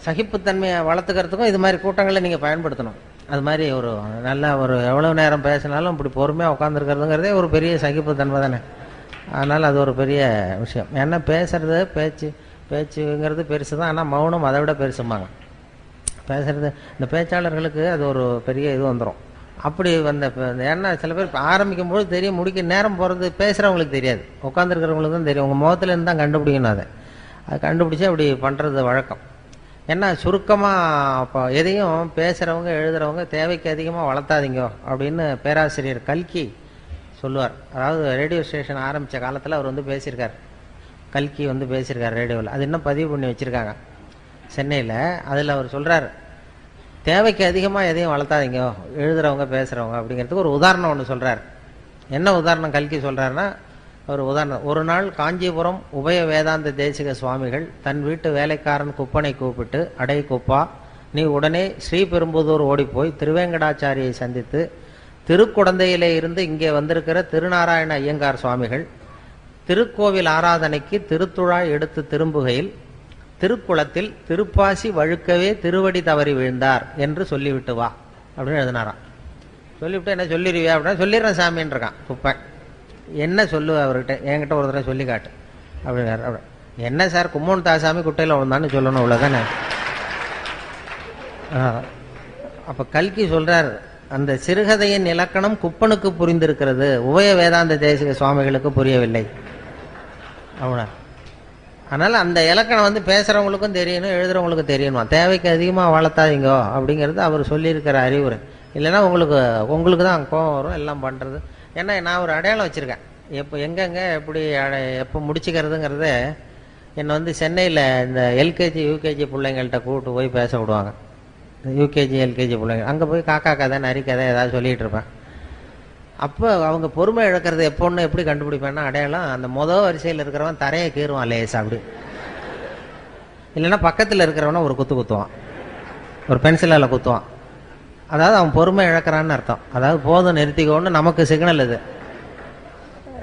சகிப்புத்தன்மையை வளர்த்துக்கிறதுக்கும் இது மாதிரி கூட்டங்களில் நீங்கள் பயன்படுத்தணும். அது மாதிரி ஒரு நல்ல ஒரு எவ்வளோ நேரம் பேசினாலும் இப்படி பொறுமையாக உட்காந்துருக்கிறதுங்கிறதே ஒரு பெரிய சகிப்புத்தன்மை தானே. அதனால் அது ஒரு பெரிய விஷயம். ஏன்னா பேசுறது பேச்சுங்கிறது பெருசு தான், ஆனால் மௌனம் அதை விட பெருசும்பாங்க. பேசுறது இந்த பேச்சாளர்களுக்கு அது ஒரு பெரிய இது வந்துடும். அப்படி வந்த ஏன்னா சில பேர் ஆரம்பிக்கும் போது தெரியும், முடிக்க நேரம் போகிறது பேசுகிறவங்களுக்கு தெரியாது, உட்காந்துருக்கிறவங்களுக்கு தான் தெரியும். உங்கள் முகத்துலேருந்து தான் கண்டுபிடிக்கணும். அதை கண்டுபிடிச்சி அப்படி பண்ணுறது வழக்கம். ஏன்னா சுருக்கமாக இப்போ எதையும் பேசுகிறவங்க எழுதுகிறவங்க தேவைக்கு அதிகமாக வளர்த்தாதீங்க அப்படின்னு பேராசிரியர் கல்கி சொல்லுவார். அதாவது ரேடியோ ஸ்டேஷன் ஆரம்பித்த காலத்தில் அவர் வந்து பேசியிருக்கார், கல்கி வந்து பேசியிருக்கார் ரேடியோவில். அது இன்னும் பதிவு பண்ணி வச்சுருக்காங்க சென்னையில். அதில் அவர் சொல்கிறார், தேவைக்கு அதிகமாக எதையும் வளர்த்தாதீங்க எழுதுகிறவங்க பேசுகிறவங்க அப்படிங்கிறதுக்கு ஒரு உதாரணம் ஒன்று சொல்கிறார். என்ன உதாரணம் கல்கி சொல்கிறாருன்னா, ஒரு நாள் காஞ்சிபுரம் உபய வேதாந்த தேசிக சுவாமிகள் தன் வீட்டு வேலைக்காரன் குப்பனை கூப்பிட்டு, அடை குப்பா, நீ உடனே ஸ்ரீபெரும்புதூர் ஓடிப்போய் திருவேங்கடாச்சாரியை சந்தித்து திருக்குடந்தையிலே இருந்து இங்கே வந்திருக்கிற திருநாராயண ஐயங்கார் சுவாமிகள் திருக்கோவில் ஆராதனைக்கு திருத்துழாய் எடுத்து திரும்புகையில் திருக்குளத்தில் திருப்பாசி வழுக்கவே திருவடி தவறி விழுந்தார் என்று சொல்லிவிட்டு வா அப்படின்னு எழுதினாராம். சொல்லிவிட்டு என்ன சொல்லிடுவியா அப்படின்னா, சொல்லிடுறேன் சாமின்னு இருக்கான் குப்பை. என்ன சொல்லுவ அவர்கிட்ட, என்கிட்ட ஒரு தடவை சொல்லி காட்டு அப்படின்னாரு. என்ன சார், கும்மோன் தாசாமி குட்டையில் விழுந்தான்னு சொல்லணும், அவ்வளோதானே. அப்போ கல்கி சொல்றார், அந்த சிறுகதையின் இலக்கணம் குப்பனுக்கு புரிந்திருக்கிறது, உபய வேதாந்த தேசிக சுவாமிகளுக்கு புரியவில்லை அப்படின்னா. அதனால் அந்த இலக்கணம் வந்து பேசுகிறவங்களுக்கும் தெரியணும், எழுதுகிறவங்களுக்கும் தெரியணுமா. தேவைக்கு அதிகமாக வளர்த்தாதீங்கோ அப்படிங்கிறது அவர் சொல்லியிருக்கிற அறிவுரை. இல்லைன்னா உங்களுக்கு தான் கோபம் வரும் எல்லாம் பண்ணுறது. ஏன்னா நான் ஒரு அடையாளம் வச்சுருக்கேன், எங்கெங்கே எப்படி எப்போ முடிச்சுக்கிறதுங்கிறத. என்னை வந்து சென்னையில் இந்த எல்கேஜி யூகேஜி பிள்ளைங்கள்ட்ட கூப்பிட்டு போய் பேச விடுவாங்க. யூகேஜி எல்கேஜி பிள்ளைங்க அங்கே போய் காக்கா கதை நரி கதை ஏதாவது சொல்லிகிட்டு இருப்பேன். அப்போ அவங்க பொறுமை இழக்கிறது எப்போன்னு எப்படி கண்டுபிடிப்பேன்னா, அடையாளம் அந்த வரிசையில் இருக்கிறவன் தரையை கீறுவான் லேசா அப்படி, இல்லைன்னா பக்கத்தில் இருக்கிறவன ஒரு குத்து குத்துவான், ஒரு பென்சிலால் குத்துவான். அதாவது அவன் பொறுமை இழக்கிறான்னு அர்த்தம். அதாவது போதும் நிறுத்திக்கோன்னு நமக்கு சிக்னல் இது.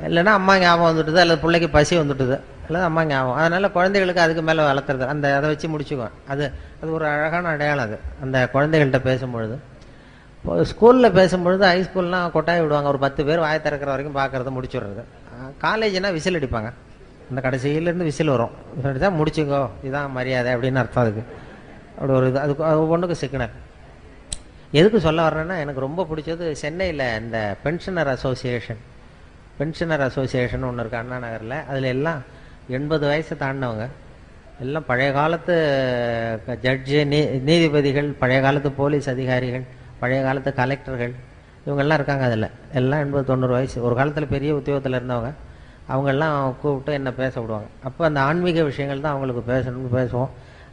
இல்லைன்னா அம்மா ஞாபகம் வந்துட்டுது, அல்லது பிள்ளைக்கு பசி வந்துட்டுது, அல்லது அம்மா ஞாபகம். அதனால் குழந்தைகளுக்கு அதுக்கு மேலே வளர்த்துறது, அதை வச்சு முடிச்சுக்குவேன். அது ஒரு அழகான அடையாளம். அது அந்த குழந்தைகள்கிட்ட பேசும்பொழுது, இப்போ ஸ்கூலில் பேசும்பொழுது ஹைஸ்கூல்லாம் கொட்டாய் விடுவாங்க, ஒரு 10 பேர் வாயை திறக்கிற வரைக்கும் பார்க்குறத முடிச்சுடுறது. காலேஜ்னால் விசில் அடிப்பாங்க, அந்த கடைசியிலேருந்து விசில் வரும், தான் முடிச்சுக்கோ இதுதான் மரியாதை அப்படின்னு அர்த்தம். அதுக்கு அப்படி ஒரு இது, அதுக்கு ஒவ்வொன்றுக்கு சிக்னல். எதுக்கு சொல்ல வர்றேன்னா, எனக்கு ரொம்ப பிடிச்சது சென்னையில் இந்த பென்ஷனர் அசோசியேஷன் ஒன்று இருக்குது அண்ணா நகரில். அதில் எல்லாம் 80 வயசை தாண்டினவங்க, எல்லாம் பழைய காலத்து ஜட்ஜு, நீதிபதிகள், பழைய காலத்து போலீஸ் அதிகாரிகள், பழைய காலத்து கலெக்டர்கள், இவங்கெல்லாம் இருக்காங்க. அதில் எல்லாம் 80-90 வயசு, ஒரு காலத்தில் பெரிய உத்தியோகத்தில் இருந்தவங்க. அவங்கெல்லாம் கூப்பிட்டு என்ன பேச விடுவாங்க. அப்போ அந்த ஆன்மீக விஷயங்கள் தான் அவங்களுக்கு பேசணும்னு பேசுவோம்.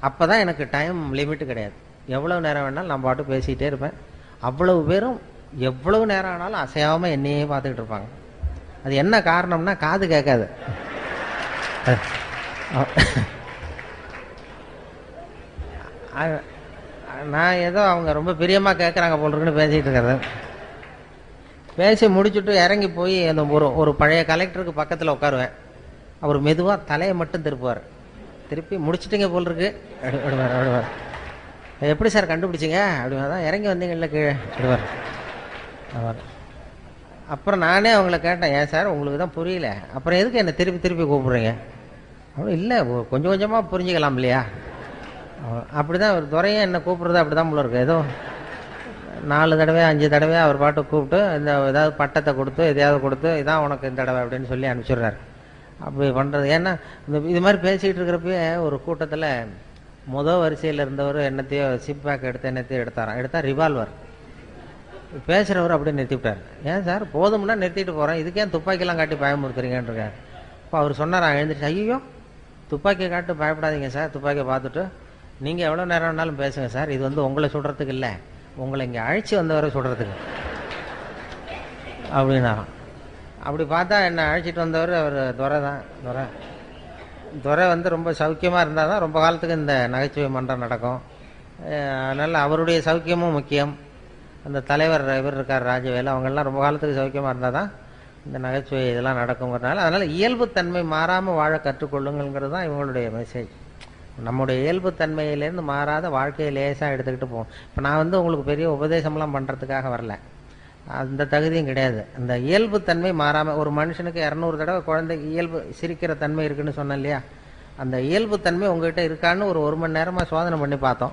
அப்போ தான் எனக்கு டைம் லிமிட்டு கிடையாது, எவ்வளோ நேரம் வேணாலும் நான் பாட்டு பேசிகிட்டே இருப்பேன். அவ்வளவு பேரும் எவ்வளவு நேரம் ஆனாலும் அசையாமல் என்னையே பார்த்துக்கிட்டு இருப்பாங்க. அது என்ன காரணம்னா, காது கேட்காது. நான் ஏதோ அவங்க ரொம்ப பிரியமாக கேட்குறாங்க போல் இருக்குன்னு பேசிகிட்டு இருக்கிறது. பேசி முடிச்சுட்டு இறங்கி போய் அந்த ஒரு பழைய கலெக்டருக்கு பக்கத்தில் உட்காருவேன். அவர் மெதுவாக தலையை மட்டும் திருப்புவார். திருப்பி முடிச்சுட்டிங்க போல் இருக்கு அப்படிவார். எப்படி சார் கண்டுபிடிச்சிங்க அப்படின்னா, தான் இறங்கி வந்தீங்கல்ல கீழே அப்படிவார். அப்புறம் நானே அவங்கள கேட்டேன், ஏன் சார் உங்களுக்கு தான் புரியல, அப்புறம் எதுக்கு என்னை திருப்பி கூப்பிட்றீங்க அவ்வளோ இல்லை, கொஞ்சம் கொஞ்சமாக புரிஞ்சுக்கலாம் இல்லையா. அப்படி தான் ஒரு துறையும் என்ன கூப்பிட்றது அப்படி தான் போல இருக்கு. ஏதோ 4 தடவை 5 தடவை அவர் பாட்டு கூப்பிட்டு இந்த ஏதாவது பட்டத்தை கொடுத்து எதையாவது கொடுத்து இதான் உனக்கு இந்த தடவை அப்படின்னு சொல்லி அனுப்பிச்சிடுறாரு. அப்படி பண்ணுறது ஏன்னா இது மாதிரி பேசிகிட்டு இருக்கிறப்பயே ஒரு கூட்டத்தில் வரிசையில் இருந்தவர் என்னத்தையோ சிப் பேக் எடுத்து என்னத்தையோ எடுத்தால் ரிவால்வர். பேசுகிறவர் அப்படியே நிறுத்திவிட்டார். ஏன் சார் போதும்னா நிறுத்திட்டு போகிறேன், இதுக்கே துப்பாக்கிலாம் காட்டி பயமுறுத்துறீங்கன்னு இருக்கார். இப்போ அவர் சொன்னார், எழுந்திரிச்சு, ஐயோ துப்பாக்கியை காட்டு பயப்படாதீங்க சார், துப்பாக்கியை பார்த்துட்டு நீங்கள் எவ்வளோ நேரம் வேணாலும் பேசுங்க சார், இது வந்து உங்களை சுடுறதுக்கு இல்லை, உங்களை இங்கே அழைச்சி வந்தவரை சுடுறதுக்கு அப்படின்னாராம். அப்படி பார்த்தா என்னை அழைச்சிட்டு வந்தவர் அவர் துரை தான். துரை வந்து ரொம்ப சௌக்கியமாக இருந்தால் தான் ரொம்ப காலத்துக்கு இந்த நகைச்சுவை மன்றம் நடக்கும். அதனால் அவருடைய சௌக்கியமும் முக்கியம். அந்த தலைவர் இவர் இருக்கார் ராஜவேலு, அவங்கெல்லாம் ரொம்ப காலத்துக்கு சௌக்கியமாக இருந்தால் தான் இந்த நகைச்சுவை இதெல்லாம் நடக்குங்கிறதுனால அதனால் இயல்புத்தன்மை மாறாமல் வாழ கற்றுக்கொள்ளுங்கிறது தான் இவங்களுடைய மெசேஜ். நம்முடைய இயல்புத்தன்மையிலேருந்து மாறாத வாழ்க்கையை லேசாக எடுத்துக்கிட்டு போகும். இப்போ நான் வந்து உங்களுக்கு பெரிய உபதேசம்லாம் பண்ணுறதுக்காக வரல, அந்த தகுதியும் கிடையாது. அந்த இயல்புத்தன்மை மாறாமல் ஒரு மனுஷனுக்கு 200 தடவை குழந்தை இயல்பு சிரிக்கிற தன்மை இருக்குன்னு சொன்னேன் இல்லையா, அந்த இயல்புத்தன்மை உங்கள்கிட்ட இருக்கான்னு ஒரு மணி நேரமாக சோதனை பண்ணி பார்த்தோம்.